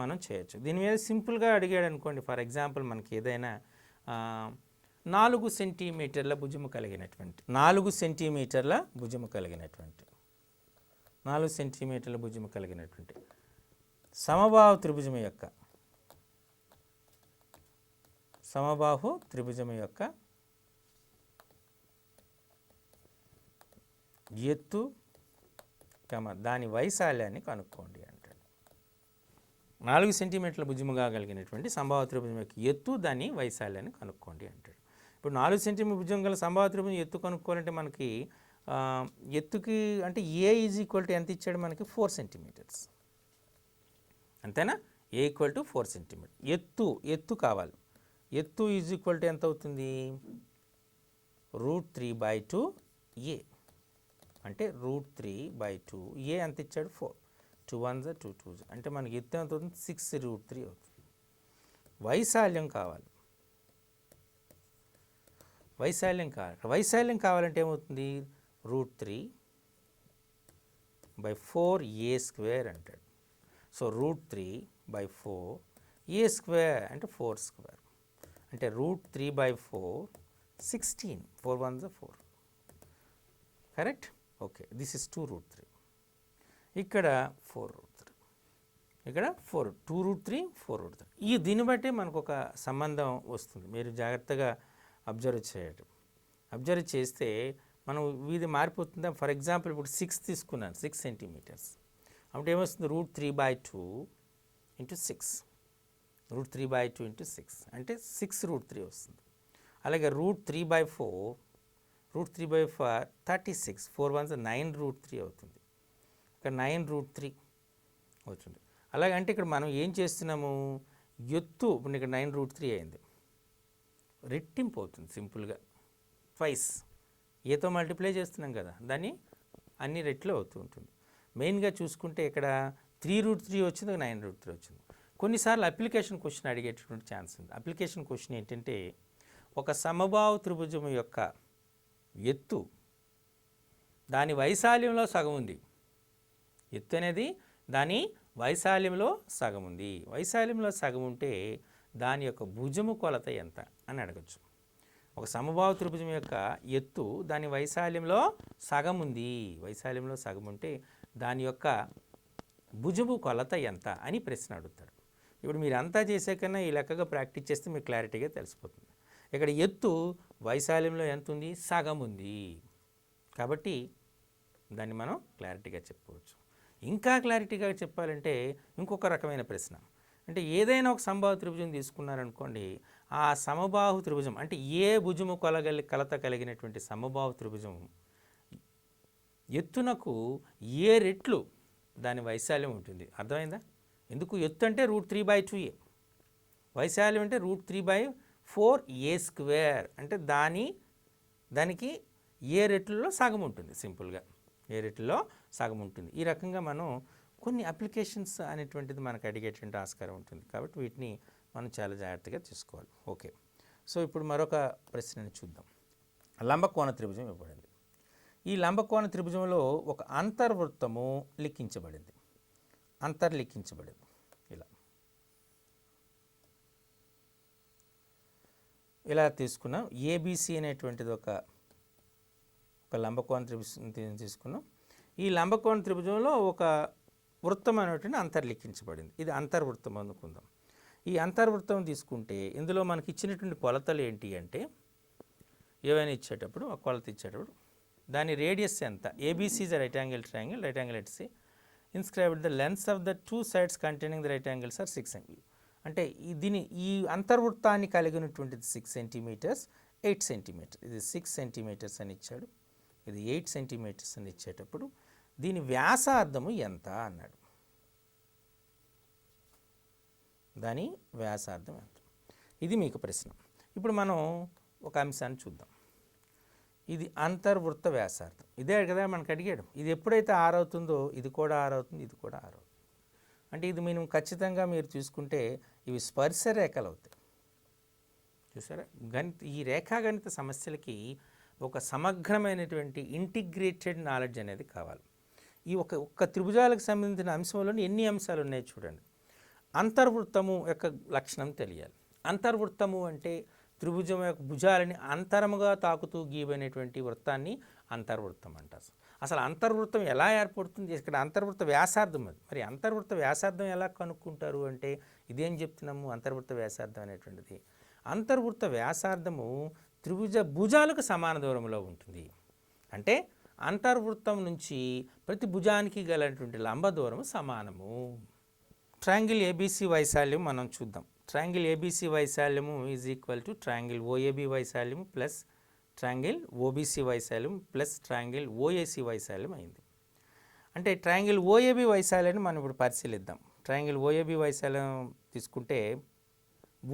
మనం చేయొచ్చు. దీని మీద సింపుల్గా అడిగాడు అనుకోండి, ఫర్ ఎగ్జాంపుల్ మనకి ఏదైనా 4 సెంటీమీటర్ల భుజము కలిగినటువంటి 4 సెంటీమీటర్ల భుజము కలిగినటువంటి 4 సెంటీమీటర్ల భుజము కలిగినటువంటి సమబాహు త్రిభుజము యొక్క సమబాహు త్రిభుజము యొక్క ఎత్తు దాని వైశాల్యాన్ని కనుక్కోండి అంటాడు. 4 సెంటీమీటర్ల భుజముగా కలిగినటువంటి సమబాహు త్రిభుజం యొక్క ఎత్తు దాని వైశాల్యాన్ని కనుక్కోండి అంటాడు. ఇప్పుడు 4 సెంటీమీటర్ భుజం గల సమబాహు త్రిభుజం ఎత్తు కనుక్కోవాలంటే మనకి ఎత్తుకి అంటే ఏ ఈజ్ ఈక్వల్ టు ఎంత ఇచ్చాడు మనకి 4 సెంటీమీటర్స్ అంతేనా. ఏ ఈక్వల్ టు 4 సెంటీమీటర్. ఎత్తు కావాలి. ఎత్తు ఈజ్ ఈక్వల్ టు ఎంత అవుతుంది, √3/2a అంటే √3/2 ఏ ఎంత ఇచ్చాడు 4, 2 1s 2 2s అంటే మనకి ఎత్తు ఎంత అవుతుంది 6√3 అవుతుంది. వైశాల్యం కావాలి. వైశాల్యం కావాలంటే ఏమవుతుంది √3/4a² అంటాడు. సో √3/4a² అంటే 4² అంటే √3/4 16, 4 1s 4 correct. Okay, this is 2√3. ఇక్కడ 4√3, ఇక్కడ 2√3 4√3. ఈ దీన్ని బట్టి మనకు ఒక సంబంధం వస్తుంది. మీరు జాగ్రత్తగా అబ్జర్వ్ చేయండి. అబ్జర్వ్ చేస్తే మనం ఇది మారిపోతుందా. ఫర్ ఎగ్జాంపుల్ ఇప్పుడు 6 తీసుకున్నాను, 6 సెంటీమీటర్స్ అంటే ఏమొస్తుంది √3/2 × 6, √3/2 × 6 అంటే 6√3 వస్తుంది. అలాగే √3/4 36, 4 1s 9√3 అవుతుంది. ఇక్కడ 9√3 అవుతుంది. అలాగే అంటే ఇక్కడ మనం ఏం చేస్తున్నాము, ఎత్తు ఇప్పుడు ఇక్కడ 9√3 అయింది, రెట్టింపు అవుతుంది సింపుల్గా, ట్వైస్ ఏతో మల్టిప్లై చేస్తున్నాం కదా, దాన్ని అన్ని రెట్లు అవుతూ ఉంటుంది. మెయిన్గా చూసుకుంటే ఇక్కడ 3√3 వచ్చింది, 9√3 వచ్చింది. కొన్నిసార్లు అప్లికేషన్ క్వశ్చన్ అడిగేటటువంటి ఛాన్స్ ఉంది. అప్లికేషన్ క్వశ్చన్ ఏంటంటే ఒక సమబాహు త్రిభుజం యొక్క ఎత్తు దాని వైశాల్యంలో సగం ఉంది. ఎత్తు అనేది దాని వైశాల్యంలో సగం ఉంది. వైశాల్యంలో సగం ఉంటే దాని యొక్క భుజము కొలత ఎంత అని అడగచ్చు. ఒక సమబాహు త్రిభుజం యొక్క ఎత్తు దాని వైశాల్యంలో సగం ఉంది. వైశాల్యంలో సగం ఉంటే దాని యొక్క భుజము కొలత ఎంత అని ప్రశ్న అడుగుతాడు. ఇప్పుడు మీరు అంతా చేసే కన్నా ఈ లెక్కగా ప్రాక్టీస్ చేస్తే మీకు క్లారిటీగా తెలిసిపోతుంది. ఇక్కడ ఎత్తు వైశాల్యంలో ఎంత ఉంది, సగం ఉంది. కాబట్టి దాన్ని మనం క్లారిటీగా చెప్పుకోవచ్చు. ఇంకా క్లారిటీగా చెప్పాలంటే ఇంకొక రకమైన ప్రశ్న, అంటే ఏదైనా ఒక సమబాహు త్రిభుజం తీసుకున్నారనుకోండి, ఆ సమబాహు త్రిభుజం అంటే ఏ భుజము కొలత కలిగినటువంటి సమబాహు త్రిభుజం ఎత్తునకు ఏ రెట్లు దాని వైశాల్యం ఉంటుంది. అర్థమైందా? ఎందుకు ఎత్తు అంటే √3/2a, వైశాల్యం అంటే √3/4a² అంటే దానికి ఏ రెట్లలో సగం ఉంటుంది. సింపుల్గా ఏ రెట్లలో సగం ఉంటుంది. ఈ రకంగా మనం కొన్ని అప్లికేషన్స్ అనేటువంటిది మనకు అడిగేటువంటి ఆస్కారం ఉంటుంది. కాబట్టి వీటిని మనం చాలా జాగ్రత్తగా తీసుకోవాలి. ఓకే, సో ఇప్పుడు మరొక ప్రశ్నని చూద్దాం. లంబకోణ త్రిభుజం ఇవ్వబడింది. ఈ లంబకోణ త్రిభుజంలో ఒక అంతర్వృత్తము లిఖించబడింది. అంతర్లిఖించబడింది ఇలా తీసుకున్నాం. ఏబిసి అనేటువంటిది ఒక లంబకోణ త్రిభుజం తీసుకున్నాం. ఈ లంబకోణ త్రిభుజంలో ఒక వృత్తం అనేటువంటి అంతర్లిఖించబడింది. ఇది అంతర్వృత్తం అనుకుందాం. ఈ అంతర్వృత్తం తీసుకుంటే ఇందులో మనకి ఇచ్చినటువంటి కొలతలు ఏంటి అంటే, ఏవైనా ఇచ్చేటప్పుడు ఆ కొలత ఇచ్చేటప్పుడు దాని రేడియస్ ఎంత, ABC is right angle triangle, right angle at C, inscribed the lengths of the 2 sides containing the right angles are 6 అంటే ఈ అంతర్వృత్తాన్ని కలిగినటువంటిది 6 సెంటీమీటర్స్, 8 సెంటీమీటర్, ఇది 6 సెంటీమీటర్స్ అని ఇచ్చాడు, ఇది 8 సెంటీమీటర్స్ అని ఇచ్చేటప్పుడు దీని వ్యాసార్థము ఎంత అన్నాడు. దాని వ్యాసార్థం ఎంత, ఇది మీకు ప్రశ్న. ఇప్పుడు మనం ఒక అంశాన్ని చూద్దాం. ఇది అంతర్వృత్త వ్యాసార్థం, ఇదే కదా మనకు అడిగాడు. ఇది ఎప్పుడైతే 6 అవుతుందో ఇది కూడా 6 అవుతుంది, ఇది కూడా 6 అవుతుంది. అంటే ఇది మనం ఖచ్చితంగా మీరు చూసుకుంటే ఇవి స్పర్శ రేఖలు అవుతాయి. చూసారా, ఈ రేఖాగణిత సమస్యలకి ఒక సమగ్రమైనటువంటి ఇంటిగ్రేటెడ్ నాలెడ్జ్ అనేది కావాలి. ఈ ఒక్క త్రిభుజాలకు సంబంధించిన అంశంలోని ఎన్ని అంశాలు ఉన్నాయి చూడండి. అంతర్వృత్తము యొక్క లక్షణం తెలియాలి. అంతర్వృత్తము అంటే త్రిభుజం యొక్క భుజాలని అంతరముగా తాకుతూ గీయబడినటువంటి వృత్తాన్ని అంతర్వృత్తం అంటారు. అసలు అంతర్వృత్తం ఎలా ఏర్పడుతుంది? ఇక్కడ అంతర్వృత్త వ్యాసార్థం అది. మరి అంతర్వృత్త వ్యాసార్థం ఎలా కనుక్కుంటారు అంటే ఇదేం చెప్తున్నాము? అంతర్వృత్త వ్యాసార్థం అనేటువంటిది, అంతర్వృత్త వ్యాసార్థము త్రిభుజ భుజాలకు సమాన దూరంలో ఉంటుంది. అంటే అంతర్వృత్తం నుంచి ప్రతి భుజానికి గలటువంటి లంబ దూరము సమానము. ట్రయాంగిల్ ఏబీసీ వైశాల్యం మనం చూద్దాం. ట్రయాంగిల్ ఏబీసీ వైశాల్యము is equal to triangle OAB వైశాల్యము ప్లస్ ట్రయాంగిల్ ఓబీసీ వైశాల్యం ప్లస్ ట్రయాంగిల్ ఓఏసీ వైశాల్యం అయింది. అంటే ట్రయాంగిల్ ఓఏబీ వైశాల్యాన్ని మనం ఇప్పుడు పరిశీలిద్దాం. ట్రయాంగిల్ ఓఏబీ వైశాల్యం తీసుకుంటే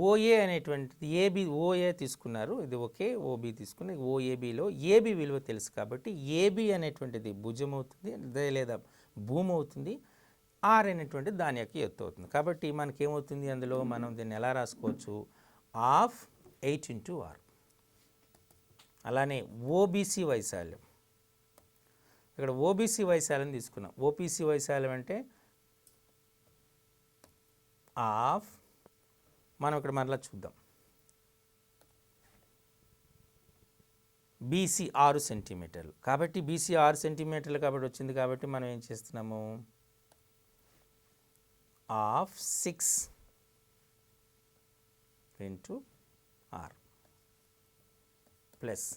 ఓఏ అనేటువంటిది ఏబీ, ఓఏ తీసుకున్నారు, ఇది ఓకే, ఓబీ తీసుకుని ఓఏబీలో ఏబీ విలువ తెలుసు కాబట్టి ఏబీ అనేటువంటిది భుజం అవుతుంది లేదా భూమి అవుతుంది, ఆర్ అనేటువంటిది దాని యొక్క ఎత్తు అవుతుంది. కాబట్టి మనకేమవుతుంది, అందులో మనం దీన్ని ఎలా రాసుకోవచ్చు, ఆఫ్ 8 ఇంటూ ఆర్. అలానే ఓబీసీ వైశాల్యం, ఇక్కడ ఓబీసీ వైశాల్యం తీసుకున్నాం. ఓపీసీ వైశాల్యం అంటే ఆఫ్, మనం ఇక్కడ మరలా చూద్దాం, బీసీ 6 సెంటీమీటర్లు కాబట్టి బీసీ 6 సెంటీమీటర్లు కాబట్టి వచ్చింది. కాబట్టి మనం ఏం చేస్తున్నాము, half 6 into R plus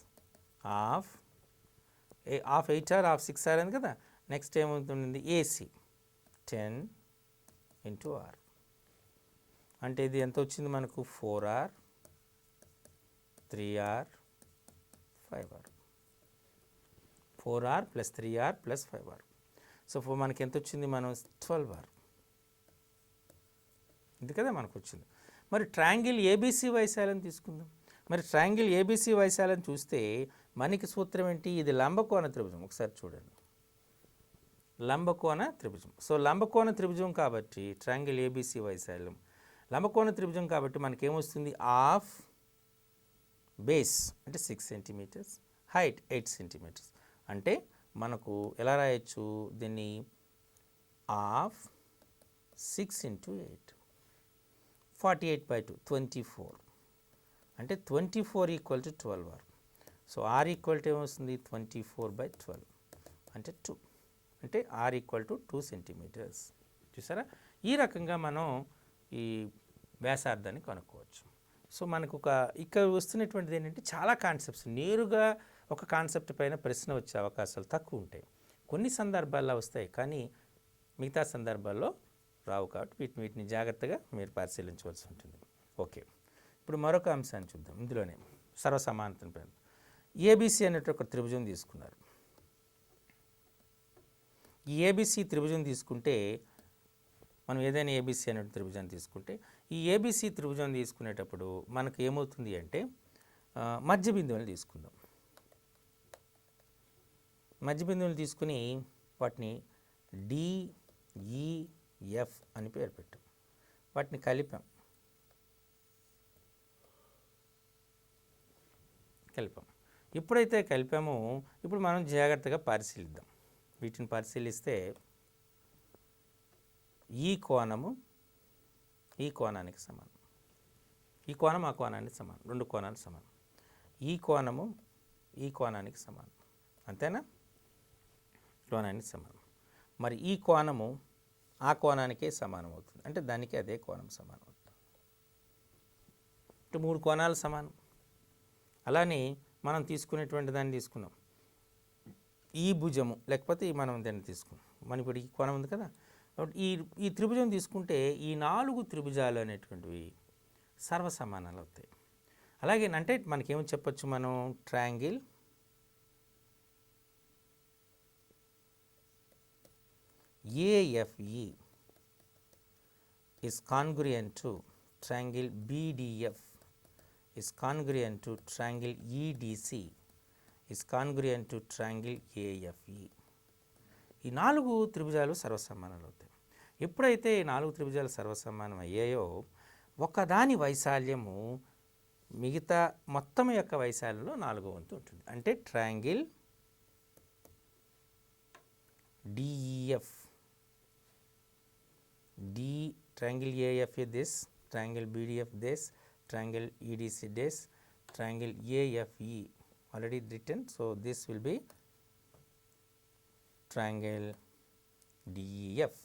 half 8 R half 6 R అని కదా. నెక్స్ట్ ఏమవుతుంది, ఏసీ 10 ఇంటూ ఆర్. అంటే ఇది ఎంత వచ్చింది మనకు, 4R 3R 5R, 4R plus 3R plus 5R. So మనకి ఎంత వచ్చింది, మనం 12R, ఇది కదా మనకు వచ్చింది. మరి ట్రయాంగిల్ ఏబీసీ వైశాల్యం తీసుకుందాం. మరి ట్రయాంగిల్ ఏబీసీ వైశాల్యం చూస్తే మనకి సూత్రం ఏంటి, ఇది లంబకోణ త్రిభుజం. ఒకసారి చూడండి, లంబకోణ త్రిభుజం. సో లంబకోణ త్రిభుజం కాబట్టి ట్రయాంగిల్ ఏబీసీ వైశాల్యం లంబకోణ త్రిభుజం కాబట్టి మనకేమొస్తుంది, ఆఫ్ బేస్ అంటే 6 సెంటీమీటర్స్, హైట్ 8 సెంటీమీటర్స్. అంటే మనకు ఎలా రాయొచ్చు దీన్ని, ఆఫ్ 6 ఇంటూ 8, 48/2 24, అంటే 24 equal to 12R. So R equal to ఏమొస్తుంది, 24/12 అంటే 2, అంటే ఆర్ ఈక్వల్ టు 2 సెంటీమీటర్స్. చూసారా, ఈ రకంగా మనం ఈ వ్యాసార్థాన్ని కనుక్కోవచ్చు. సో మనకు ఇక్కడ వస్తున్నటువంటిది ఏంటంటే చాలా కాన్సెప్ట్స్, నేరుగా ఒక కాన్సెప్ట్ పైన ప్రశ్న వచ్చే అవకాశాలు తక్కువ ఉంటాయి. కొన్ని సందర్భాల్లో వస్తాయి కానీ మిగతా సందర్భాల్లో రావు. కాబట్టి వీటిని జాగ్రత్తగా మీరు పరిశీలించవలసి ఉంటుంది. ఓకే, ఇప్పుడు మరొక అంశాన్ని చూద్దాం. ఇందులోనే సర్వసమానతను పైన ఏబీసీ అనేటువంటి ఒక త్రిభుజం తీసుకున్నారు. ఈ ఏబీసీ త్రిభుజం తీసుకుంటే మనం ఏదైనా ఏబీసీ అనే త్రిభుజాన్ని తీసుకుంటే ఈ ఏబీసీ త్రిభుజం తీసుకునేటప్పుడు మనకు ఏమవుతుంది అంటే మధ్య బిందువులు తీసుకుందాం. మధ్య బిందువులు తీసుకుని వాటిని డిఈఎఫ్ అని పేరు పెట్టాం, వాటిని కలిపాం. ఎప్పుడైతే కలిపామో ఇప్పుడు మనం జాగ్రత్తగా పరిశీలిద్దాం. వీటిని పరిశీలిస్తే ఈ కోణము ఈ కోణానికి సమానం, ఈ కోణం ఆ కోణానికి సమానం, రెండు కోణాలు సమానం. ఈ కోణము ఈ కోణానికి సమానం, అంతేనా, కోణానికి సమానం. మరి ఈ కోణము ఆ కోణానికే సమానం అవుతుంది, అంటే దానికి అదే కోణం సమానం అవుతుంది. అంటే మూడు కోణాలు సమానం. అలానే మనం తీసుకునేటువంటి దాన్ని తీసుకున్నాం, ఈ భుజము లేకపోతే మనం దాన్ని తీసుకున్నాం. మనం ఇప్పుడు ఈ కోణం ఉంది కదా, ఈ త్రిభుజం తీసుకుంటే ఈ 4 త్రిభుజాలు అనేటువంటివి సర్వసమానాలు అవుతాయి. అలాగే అంటే మనకేమో చెప్పొచ్చు మనం triangle AFE is congruent to triangle BDF is congruent to triangle EDC is congruent to triangle AFE. ఈ 4 త్రిభుజాలు సర్వసమానాలు అవుతాయి. ఎప్పుడైతే ఈ 4 త్రిభుజాలు సర్వసమానం అయ్యాయో ఒకదాని వైశాల్యము మిగతా మొత్తం యొక్క వైశాల్యంలో 4వ వంతు ఉంటుంది. అంటే triangle DEF triangle AF this, triangle BDF this, triangle EDC this, triangle AFE already written, so this will be triangle DEF.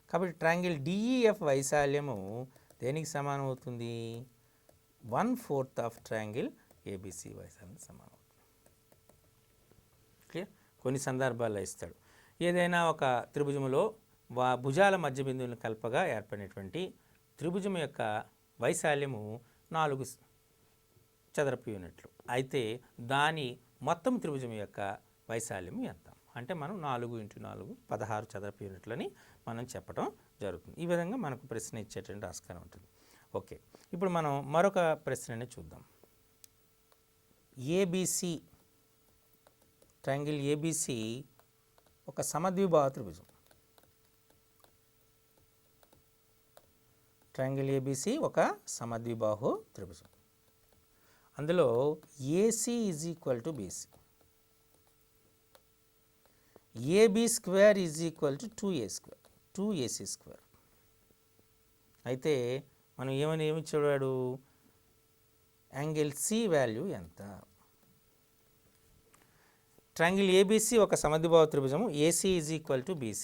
కాబట్టి ట్రయాంగిల్ DEF వైశాల్యము దేనికి సమానం అవుతుంది? 1/4 ఆఫ్ ట్రయాంగిల్ ABC వైశాల్యం సమానం అవుతుంది. క్లియర్? కొన్ని సందర్భాల్లో ఇస్తాడు ఏదైనా ఒక త్రిభుజములో భుజాల మధ్య బిందువులను కలపగా ఏర్పడినటువంటి త్రిభుజం యొక్క వైశాల్యము 4 చదరపు యూనిట్లు అయితే దాని మొత్తం త్రిభుజం యొక్క వైశాల్యము ఎంత అంటే మనం 4 × 4 16 చదరపు యూనిట్లని మనం చెప్పడం జరుగుతుంది. ఈ విధంగా మనకు ప్రశ్న ఇచ్చేటువంటి ఆస్కారం ఉంటుంది. ఓకే, ఇప్పుడు మనం మరొక ప్రశ్నని చూద్దాం. ABC ట్రయాంగిల్ ABC ఒక సమద్విబాహు త్రిభుజం. ట్రయాంగిల్ ABC ఒక సమద్విబాహు త్రిభుజం. అందులో AC is equal to BC, AB square is equal to 2AC square. అయితే మనం ఏమి చూడాడు? యాంగిల్ C వాల్యూ ఎంత? ట్రయాంగిల్ ABC ఒక సమద్విబాహు త్రిభుజము. AC is equal to BC,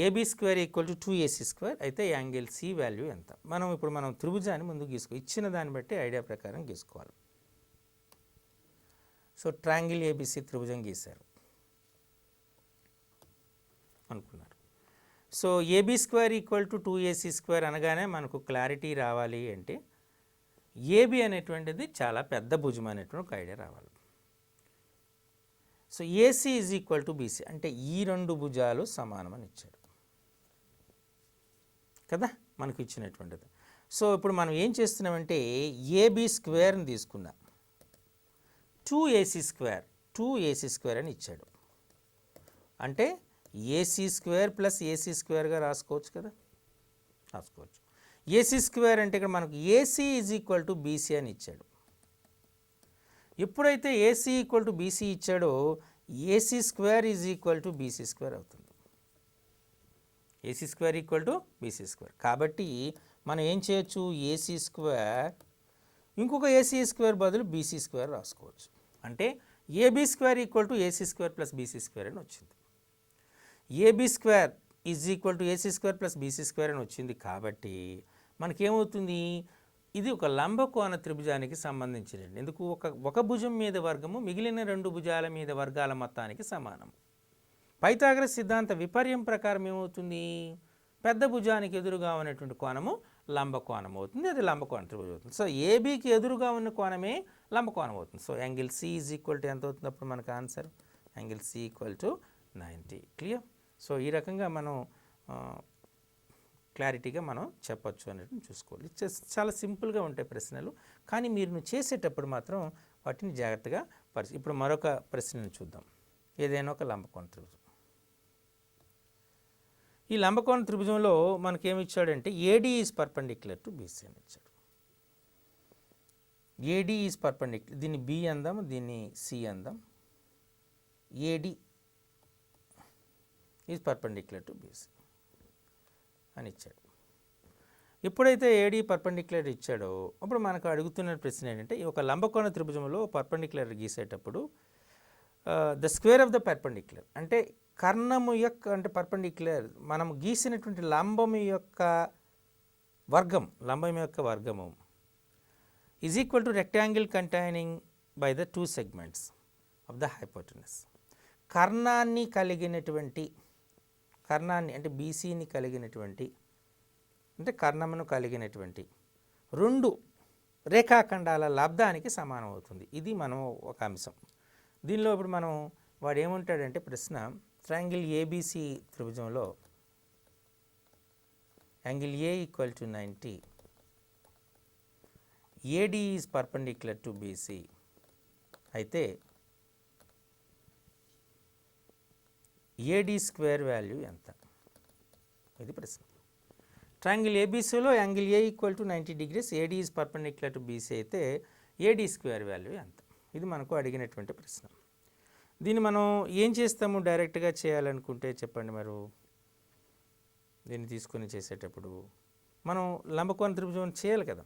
AB square equal to 2AC square. అయితే యాంగిల్ C వాల్యూ ఎంత? మనం త్రిభుజాన్ని ముందు ఇచ్చిన దాన్ని బట్టి ఐడియా ప్రకారం గీసుకోవాలి. సో ట్రయాంగిల్ ABC త్రిభుజం గీశారు అనుకున్నారు. So AB square equal to 2AC square అనగానే మనకు క్లారిటీ రావాలి అంటే AB అనేటువంటిది చాలా పెద్ద భుజం అనేటువంటి ఒక ఐడియా రావాలి. So AC is equal to BC అంటే ఈ 2 భుజాలు సమానం అని ఇచ్చాడు కదా మనకు ఇచ్చినటువంటిది. సో ఇప్పుడు మనం ఏం చేస్తున్నామంటే AB స్క్వేర్ని తీసుకున్నాం, 2AC స్క్వేర్ అని ఇచ్చాడు. అంటే AC స్క్వేర్ ప్లస్ AC స్క్వేర్గా రాసుకోవచ్చు కదా, రాసుకోవచ్చు. AC స్క్వేర్ అంటే ఇక్కడ మనకు AC is equal to BC అని ఇచ్చాడు. ఎప్పుడైతే AC ఈక్వల్ టు BC ఇచ్చాడో AC square is equal to BC square అవుతుంది. AC square equal to BC square. కాబట్టి మనం ఏం చేయొచ్చు? AC స్క్వేర్ ఇంకొక AC స్క్వేర్ బదులు BC స్క్వేర్ రాసుకోవచ్చు. అంటే AB square equal to AC square plus BC square అని వచ్చింది. AB square is equal to AC square plus BC square అని వచ్చింది. కాబట్టి మనకేమవుతుంది? ఇది ఒక లంబకోణ త్రిభుజానికి సంబంధించినది. ఎందుకు? ఒక భుజం మీద వర్గము మిగిలిన 2 భుజాల మీద వర్గాల మొత్తానికి సమానం. పైథాగరస్ సిద్ధాంత విపర్యం ప్రకారం ఏమవుతుంది? పెద్ద భుజానికి ఎదురుగా ఉన్నటువంటి కోణము లంబకోణం అవుతుంది, అది లంబకోణ త్రిభుజం అవుతుంది. సో ఏబీకి ఎదురుగా ఉన్న కోణమే లంబకోణం అవుతుంది. So angle C is equal to ఎంత అవుతుంది అప్పుడు మనకు answer? Angle C equal to 90. Clear? So ఈ రకంగా మనం క్లారిటీగా మనం చెప్పొచ్చు అనేది చూసుకోవాలి. చాలా సింపుల్గా ఉంటాయి ప్రశ్నలు, కానీ మీరు చేసేటప్పుడు మాత్రం వాటిని జాగ్రత్తగా ఇప్పుడు మరొక ప్రశ్నను చూద్దాం. ఏదైనా ఒక లంబకోణ త్రిభుజం. ఈ లంబకోణ త్రిభుజంలో మనకేమి ఇచ్చాడంటే AD is perpendicular to BC అని ఇచ్చాడు. AD ఈజ్ పర్పెండిక్యులర్, దీన్ని B అందాం, దీన్ని C అందాం. AD is perpendicular to BC అని ఇచ్చాడు. ఎప్పుడైతే AD పర్పెండిక్యులర్ ఇచ్చాడో అప్పుడు మనకు అడుగుతున్న ప్రశ్న ఏంటంటే ఈ ఒక లంబకోణ త్రిభుజంలో పర్పెండిక్యులర్ గీసేటప్పుడు the square of the perpendicular అంటే కర్ణము యొక్క అంటే పర్పెండిక్యులర్ మనం గీసినటువంటి లంబము యొక్క వర్గము is equal to rectangle containing by the 2 segments of the hypotenuse. కర్ణాన్ని అంటే BCని కలిగినటువంటి అంటే కర్ణమును కలిగినటువంటి రెండు రేఖాఖండాల లబ్ధానికి సమానం అవుతుంది. ఇది మనం ఒక అంశం. దీనిలో ఇప్పుడు మనం వాడు ఏమంటాడంటే ప్రశ్న, ట్రయాంగిల్ ఏబిసి త్రిభుజంలో angle A equal to 90, AD is perpendicular to BC, అయితే ఏడి స్క్వేర్ వాల్యూ ఎంత? ఇది ప్రశ్న. ట్రయాంగిల్ ఏబీసీలో angle A equal to 90 degrees, AD is perpendicular to BC అయితే ఏడి స్క్వేర్ వాల్యూ ఎంత? ఇది మనకు అడిగినటువంటి ప్రశ్న. దీన్ని మనం ఏం చేస్తాము? డైరెక్ట్గా చేయాలనుకుంటే చెప్పండి. మరి దీన్ని తీసుకొని చేసేటప్పుడు మనం లంబకోణ త్రిభుజం చేయాలి కదా.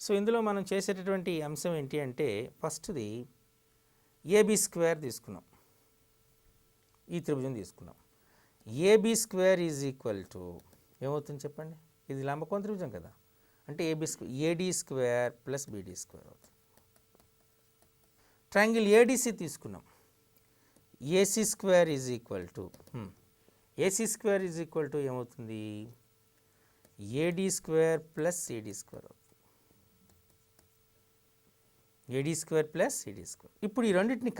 సో ఇందులో మనం చేసేటటువంటి అంశం ఏంటి అంటే, ఫస్ట్ది ఏబీ స్క్వేర్ తీసుకున్నాం, ఈ త్రిభుజం తీసుకున్నాం. AB square is equal to ఏమవుతుంది చెప్పండి? ఇది లంబకోణ త్రిభుజం కదా, అంటే ఏడీ స్క్వేర్ ప్లస్ బీడీ స్క్వేర్ అవుతుంది. ట్రయాంగిల్ ఏడీసీ తీసుకున్నాం, AC square is equal to AC square is equal to ఏమవుతుంది? ఏడీ స్క్వేర్ ప్లస్ సిడీ స్క్వేర్ అవుతుంది. ఏడీ స్క్వేర్ ప్లస్ సిడీ స్క్వేర్. ఇప్పుడు ఈ రెండింటిని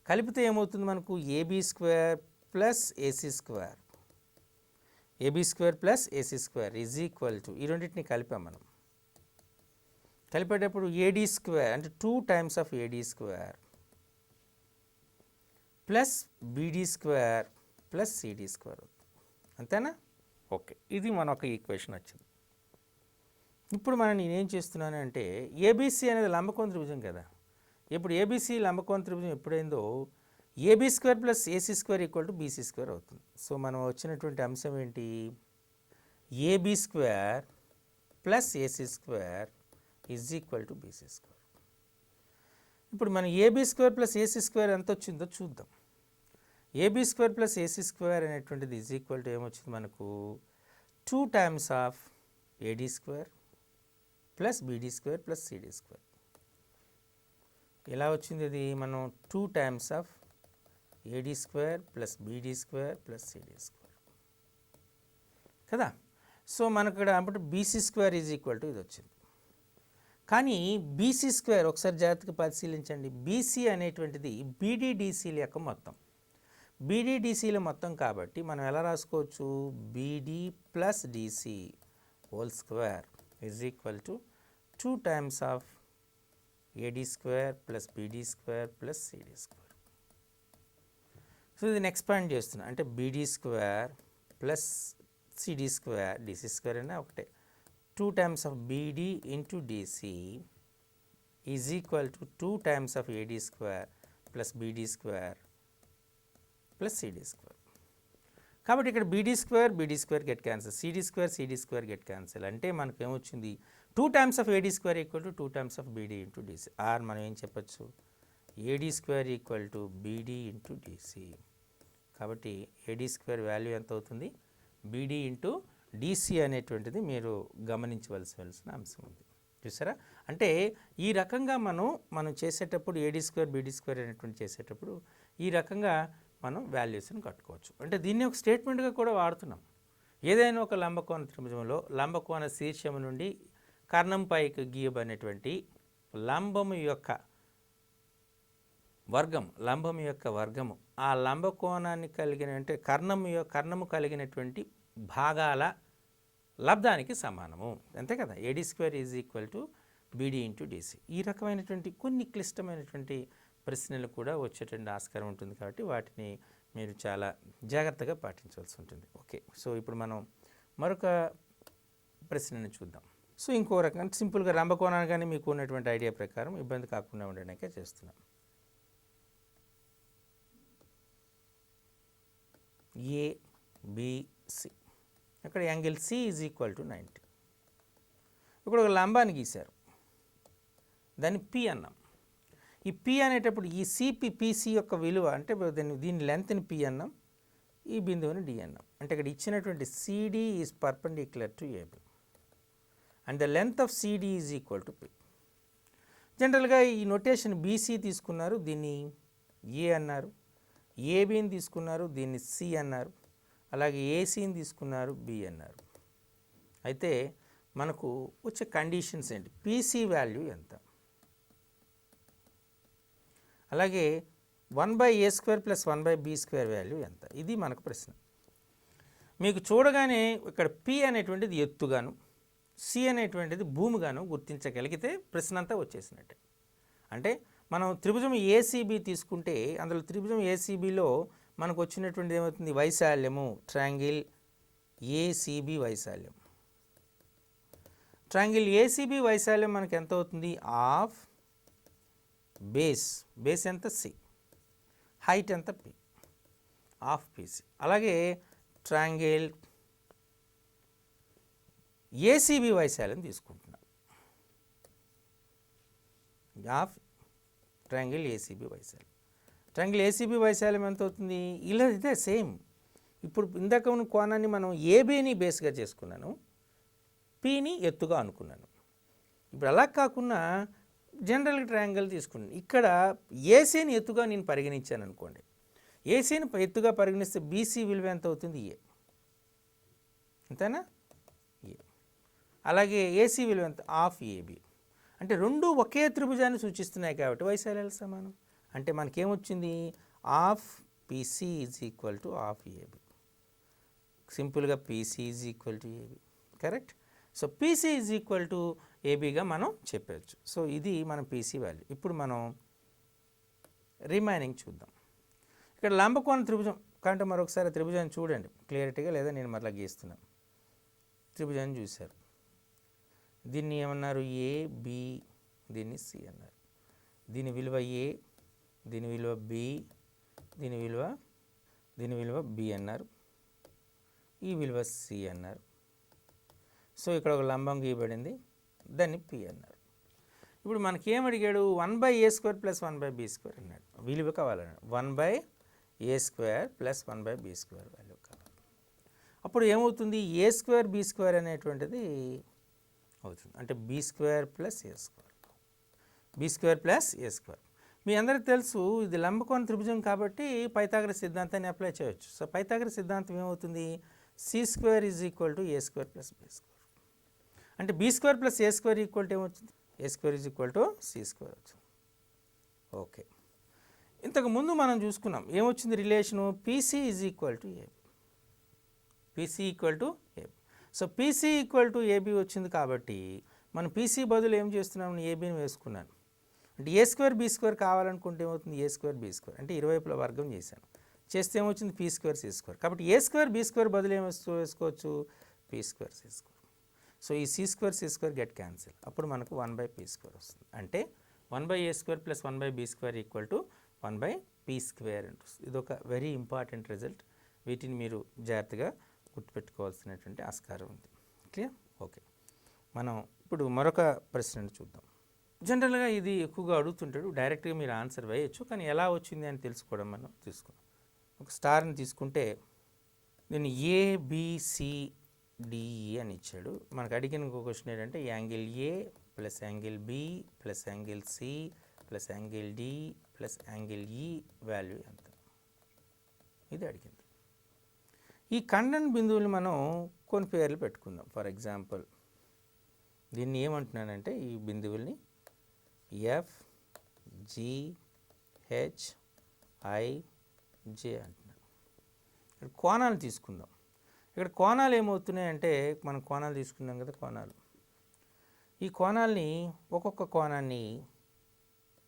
కలిపితే ఏమవుతుంది మనకు? AB square plus AC square, AB square plus AC square is equal to, ఈ రెండింటిని కలిపాం మనం. కలిపేటప్పుడు ఏడీ స్క్వేర్ అంటే 2 times of AD square plus BD square plus CD square, అంతేనా? ఓకే, ఇది మన ఒక ఈక్వేషన్ వచ్చింది. ఇప్పుడు నేనేం చేస్తున్నాను అంటే, ఏబీసీ అనేది లంబకోణ త్రిభుజం కదా. ఇప్పుడు ఏబీసీ లంబకోణ త్రిభుజం ఎప్పుడైందో AB square plus AC square equal to BC square అవుతుంది. సో మనం వచ్చినటువంటి అంశం ఏంటి? AB square plus AC square is equal to BC square. ఇప్పుడు మనం AB square plus AC square ఎంత వచ్చిందో చూద్దాం. AB square plus AC square అనేటువంటిది ఈజ్ ఈక్వల్ టు ఏమొచ్చింది మనకు? 2 times of AD square plus BD square plus CD square. ఎలా వచ్చింది అది? మనం 2 times of AD square plus BD square plus CD square కదా. సో మనకు ఇక్కడ అప్పుడు BC square is equal to ఇది వచ్చింది. కానీ బీసీ స్క్వేర్ ఒకసారి జాగ్రత్తగా పరిశీలించండి. బీసీ అనేటువంటిది బీడీడీసీల యొక్క మొత్తం, బీడీడీసీల మొత్తం కాబట్టి మనం ఎలా రాసుకోవచ్చు? BD plus DC whole square is equal to 2 times of AD square plus BD square plus CD square. So దీన్ని ఎక్స్పాండ్ చేస్తున్నా, అంటే BD square plus CD square, DC square అయినా ఒకటే, 2 times of BD into DC is equal to 2 times of AD square plus BD square plus CD square. కాబట్టి ఇక్కడ BD square get cancel, CD square get cancel. అంటే మనకు ఏమొచ్చింది? 2 times of AD square equal to 2 times of BD into DC. Or మనం ఏం చెప్పచ్చు? AD square equal to BD into DC. కాబట్టి AD square value ఎంత అవుతుంది? బీడీ ఇంటూ డీసీ అనేటువంటిది మీరు గమనించవలసిన అంశం ఉంది. చూసారా? అంటే ఈ రకంగా మనం చేసేటప్పుడు ఏడీ స్క్వేర్ బీడీ స్క్వేర్ అనేటువంటి చేసేటప్పుడు ఈ రకంగా మనం వాల్యూస్ని కట్టుకోవచ్చు. అంటే దీన్ని ఒక స్టేట్మెంట్గా కూడా వాడుతున్నాం. ఏదైనా ఒక లంబకోణ త్రిభుజంలో లంబకోణ శీర్షము నుండి కర్ణం పైకి గీయబడినటువంటి లంబము యొక్క వర్గము ఆ లంబకోణాన్ని కలిగిన అంటే కర్ణము కలిగినటువంటి భాగాల లబ్ధానికి సమానము, అంతే కదా. AD square is equal to BD into DC. ఈ రకమైనటువంటి కొన్ని క్లిష్టమైనటువంటి ప్రశ్నలు కూడా వచ్చేటువంటి ఆస్కారం ఉంటుంది. కాబట్టి వాటిని మీరు చాలా జాగ్రత్తగా పాటించవలసి ఉంటుంది. ఓకే, సో ఇప్పుడు మనం మరొక ప్రశ్నని చూద్దాం. సో ఇంకో రకంగా సింపుల్గా లంబకోణాన్ని కానీ మీకు ఉన్నటువంటి ఐడియా ప్రకారం ఇబ్బంది కాకుండా ఉండడానికే చేస్తున్నాం. ఏబిసి, అక్కడ angle C is equal to 90. ఇక్కడ ఒక లంబాన్ని గీశారు, దాన్ని పి అన్నాం. ఈ పి అనేటప్పుడు ఈ పీసీ యొక్క విలువ అంటే దీని లెంత్ని పి అన్నాం, ఈ బిందువుని డి అన్నాం. అంటే ఇక్కడ ఇచ్చినటువంటి CD is perpendicular to AB and the length of CD is equal to P. జనరల్గా ఈ నొటేషన్ బీసీ తీసుకున్నారు, దీన్ని ఏ అన్నారు. ఏబిని తీసుకున్నారు, దీన్ని సి అన్నారు. అలాగే ఏసీని తీసుకున్నారు, బి అన్నారు. అయితే మనకు వచ్చే కండిషన్స్ ఏంటి, పీసీ వాల్యూ ఎంత, అలాగే 1/a² + 1/b² వాల్యూ ఎంత, ఇది మనకు ప్రశ్న. మీకు చూడగానే ఇక్కడ పి అనేటువంటిది ఎత్తుగాను, సి అనేటువంటిది భూమిగాను గుర్తించగలిగితే ప్రశ్న అంతా వచ్చేసినట్టే. అంటే మనం త్రిభుజం ఏసీబీ తీసుకుంటే అందులో త్రిభుజం ఏసీబీలో మనకు వచ్చినటువంటి ఏమవుతుంది, వైశాల్యము, ట్రయాంగిల్ ఏసీబీ వైశాల్యం. ట్రయాంగిల్ ఏసీబీ వైశాల్యం మనకు ఎంత అవుతుంది, ఆఫ్ బేస్ ఎంత సి, హైట్ ఎంత పి, ఆఫ్ పిసి. అలాగే ట్రయాంగిల్ ఏసీబీ వైశాల్యం తీసుకుంటున్నాం, ఆఫ్ ట్రయాంగిల్ ఏసీబీ వైశాల్యం. ట్రయాంగిల్ ఏసీబీ వైశాల్యం ఎంత అవుతుంది, ఇలా ఇదే సేమ్. ఇప్పుడు ఇందాక ఉన్న కోణాన్ని మనం ఏబీని బేస్గా చేసుకున్నాను, పిని ఎత్తుగా అనుకున్నాను. ఇప్పుడు అలా కాకుండా జనరల్ ట్రయాంగిల్ తీసుకున్నాను. ఇక్కడ ఏసీని ఎత్తుగా నేను పరిగణించాను అనుకోండి, ఏసీని ఎత్తుగా పరిగణిస్తే బీసీ విలువ ఎంత అవుతుంది, ఏ, అంతేనా, ఏ. అలాగే ఏసీ విలువ ఎంత, ఆఫ్ ఏబీ. అంటే రెండు ఒకే త్రిభుజాన్ని సూచిస్తున్నాయి కాబట్టి వైశాల్యాలు సమానం. అంటే మనకేమొచ్చింది, half PC is equal to half AB. సింపుల్గా PC is equal to AB, correct. So PC is equal to ఏబీగా మనం చెప్పవచ్చు. సో ఇది మన పీసీ వాల్యూ. ఇప్పుడు మనం రిమైనింగ్ చూద్దాం. ఇక్కడ లంబకోణ త్రిభుజం కంటే మరొకసారి త్రిభుజాన్ని చూడండి క్లియరిటీగా, లేదా నేను మరలా గీస్తున్నాను. త్రిభుజాన్ని చూశారు, దీన్ని ఏమన్నారు, ఏ బి, దీన్ని సి అన్నారు. దీని విలువ ఏ, దీని విలువ బి, దీని విలువ బి అన్నారు, ఈ విలువ సి అన్నారు. సో ఇక్కడ ఒక లంబం గీయబడింది, దాన్ని పి అన్నారు. ఇప్పుడు మనకి ఏమడిగాడు, 1/a² + 1/b² అన్నాడు. విలువ కావాలన్నాడు, 1/a² + 1/b² వాల్యూ కావాలి. అప్పుడు ఏమవుతుంది, a² b² అనేటువంటిది అవుతుంది. అంటే b² + a², b² + a². మీ అందరికీ తెలుసు ఇది లంబకోణ త్రిభుజం కాబట్టి పైథాగరస్ సిద్ధాంతాన్ని అప్లై చేయవచ్చు. సో పైథాగరస్ సిద్ధాంతం ఏమవుతుంది, c² = a² + b². అంటే b² + a² ఈక్వల్ టు ఏమవుతుంది, a² = c² వచ్చింది. ఓకే, ఇంతకుముందు మనం చూసుకున్నాం ఏమొచ్చింది relation, PC is equal to AB, PC equal to AB. So PC equal to AB వచ్చింది కాబట్టి మనం పీసీ బదులు ఏం చేస్తున్నాం, ఏబీని వేసుకున్నాను. అంటే a² b² కావాలనుకుంటే ఏమవుతుంది, a² b². అంటే ఇరువైపుల వర్గం చేశాను, చేస్తే ఏమొచ్చింది, p² c². కాబట్టి a² b² బదులు ఏం వేసుకోవచ్చు, p² c². సో ఈ c² c² గెట్ క్యాన్సిల్, అప్పుడు మనకు 1/p² వస్తుంది. అంటే 1/a² + 1/b² equal to 1/p² అంటే ఇది ఒక వెరీ ఇంపార్టెంట్ రిజల్ట్. వీటిని మీరు జాగ్రత్తగా గుర్తుపెట్టుకోవాల్సినటువంటి ఆస్కారం ఉంది. Clear, okay. మనం ఇప్పుడు మరొక ప్రశ్నను చూద్దాం. జనరల్గా ఇది ఎక్కువగా అడుగుతుంటాడు, డైరెక్ట్గా మీరు ఆన్సర్ వేయచ్చు, కానీ ఎలా వచ్చింది అని తెలుసుకోవడం మనం తీసుకున్నాం. ఒక స్టార్ని తీసుకుంటే దీన్ని ABCDE అని ఇచ్చాడు. మనకు అడిగిన ఇంకో క్వశ్చన్ ఏంటంటే angle A plus angle B plus angle C plus angle D plus angle E value ఎంత, ఇది అడిగింది. ఈ ఖండన బిందువులు మనం కొన్ని పేర్లు పెట్టుకుందాం. ఫర్ ఎగ్జాంపుల్ దీన్ని ఏమంటున్నానంటే ఈ బిందువుల్ని F, G, H, I, J అంటున్నాను. ఇక్కడ కోణాలు తీసుకుందాం. ఇక్కడ కోణాలు ఏమవుతున్నాయంటే మనం కోణాలు తీసుకున్నాం కదా, కోణాలు, ఈ కోణాలని ఒక్కొక్క కోణాన్ని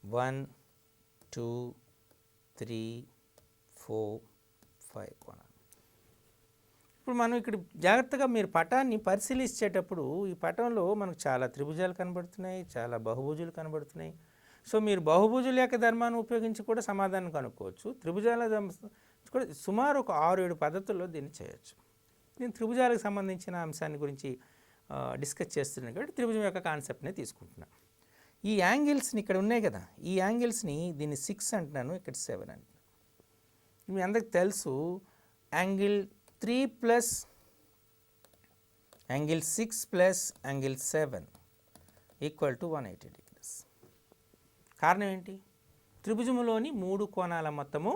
1, 2, 3, 4, 5 కోణాలు. ఇప్పుడు మనం ఇక్కడ జాగ్రత్తగా మీరు పటాన్ని పరిశీలించేటప్పుడు ఈ పటంలో మనకు చాలా త్రిభుజాలు కనబడుతున్నాయి, చాలా బహుభుజులు కనబడుతున్నాయి. సో మీరు బహుభుజుల యొక్క ధర్మాన్ని ఉపయోగించి కూడా సమాధానం కనుక్కోవచ్చు. త్రిభుజాల కూడా సుమారు ఒక 6-7 పద్ధతుల్లో దీన్ని చేయొచ్చు. నేను త్రిభుజాలకు సంబంధించిన అంశాన్ని గురించి డిస్కస్ చేస్తున్నాను కాబట్టి త్రిభుజం యొక్క కాన్సెప్ట్నే తీసుకుంటున్నాను. ఈ యాంగిల్స్ని ఇక్కడ ఉన్నాయి కదా, ఈ యాంగిల్స్ని దీన్ని 6 అంటున్నాను, ఇక్కడ 7 అంటున్నాను. మీ అందరికి తెలుసు angle 3 plus angle 6 plus angle 7 equal to 180 degrees. కారణం ఏంటి, త్రిభుజంలోని 3 కోణాల మొత్తము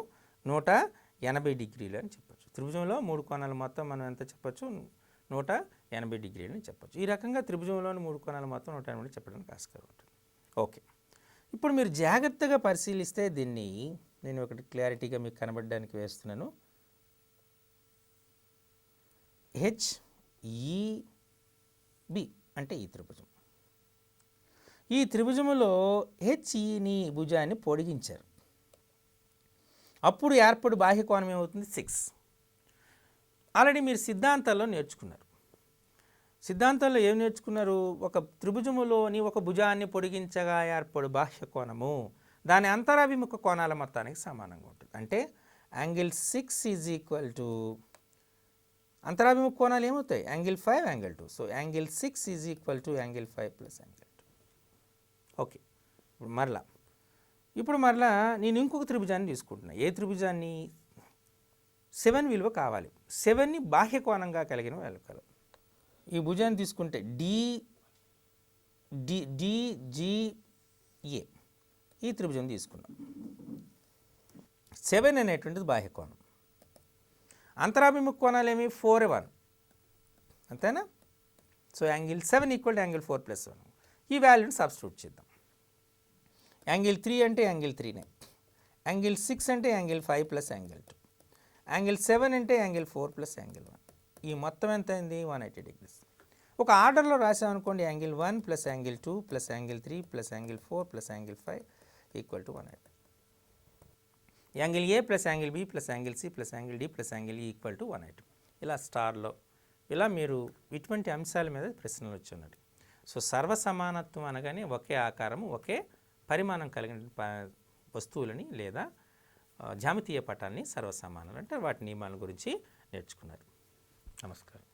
180 డిగ్రీలు అని చెప్పచ్చు. త్రిభుజంలో 3 కోణాల మొత్తం మనం ఎంత చెప్పచ్చు, 180 డిగ్రీలు అని చెప్పొచ్చు. ఈ రకంగా త్రిభుజంలోని 3 కోణాలు మొత్తం 180 చెప్పడానికి ఆస్కారం ఉంటుంది. ఓకే, ఇప్పుడు మీరు జాగ్రత్తగా పరిశీలిస్తే దీన్ని నేను ఒకటి క్లారిటీగా మీకు కనబడడానికి వేస్తున్నాను. HEB అంటే ఈ త్రిభుజం. ఈ త్రిభుజములో HEని భుజాన్ని పొడిగించారు. అప్పుడు ఏర్పడు బాహ్య కోణం ఏమవుతుంది? 6. ఆల్రెడీ మీరు సిద్ధాంతాల్లో నేర్చుకున్నారు. సిద్ధాంతాల్లో ఏం నేర్చుకున్నారు? ఒక త్రిభుజములోని ఒక భుజాన్ని పొడిగించగా ఏర్పడు బాహ్య కోణము దాని అంతరాభిముఖ కోణాల మొత్తానికి సమానంగా ఉంటుంది. అంటే యాంగిల్ 6 ఈజ్ ఈక్వల్ టు అంతరాభిముఖ కోణాలు ఏమవుతాయి? Angle 5, angle 2. So angle 6 is equal to angle 5 plus angle 2. Okay, ఇప్పుడు మరలా నేను ఇంకొక త్రిభుజాన్ని తీసుకుంటున్నా. ఏ త్రిభుజాన్ని? 7 విలువ కావాలి. 7ని బాహ్య కోణంగా కలిగిన వెలకలు. ఈ భుజాన్ని తీసుకుంటే DGA ఈ త్రిభుజం తీసుకున్నాం. 7 అనేటువంటిది బాహ్య కోణం. అంతరాభిముఖ కోణాలు ఏమి? 4, 1, అంతేనా? So angle 7 equal to angle 4 plus 1. ఈ వాల్యూని సబ్స్టిట్యూట్ చేద్దాం. యాంగిల్ 3 అంటే యాంగిల్ 3నే, యాంగిల్ 6 అంటే యాంగిల్ 5 ప్లస్ యాంగిల్ 2, యాంగిల్ 7 అంటే యాంగిల్ 4 ప్లస్ యాంగిల్ 1. ఈ మొత్తం ఎంత అయింది? 180 డిగ్రీస్. ఒక ఆర్డర్లో రాసామనుకోండి, angle 1 plus angle 2 plus angle 3 plus angle 4 plus angle 5 equal to 180. Angle A plus angle B plus angle C plus angle D plus angle E equal to 180. ఇలా స్టార్లో ఇలా మీరు ఇటువంటి అంశాల మీద ప్రశ్నలు వచ్చున్నది. సో సర్వసమానత్వం అనగానే ఒకే ఆకారము ఒకే పరిమాణం కలిగిన వస్తువులని లేదా జ్యామితీయ పటాన్ని సర్వసమానాలు అంటే వాటి నియమాల గురించి నేర్చుకున్నారు. నమస్కారం.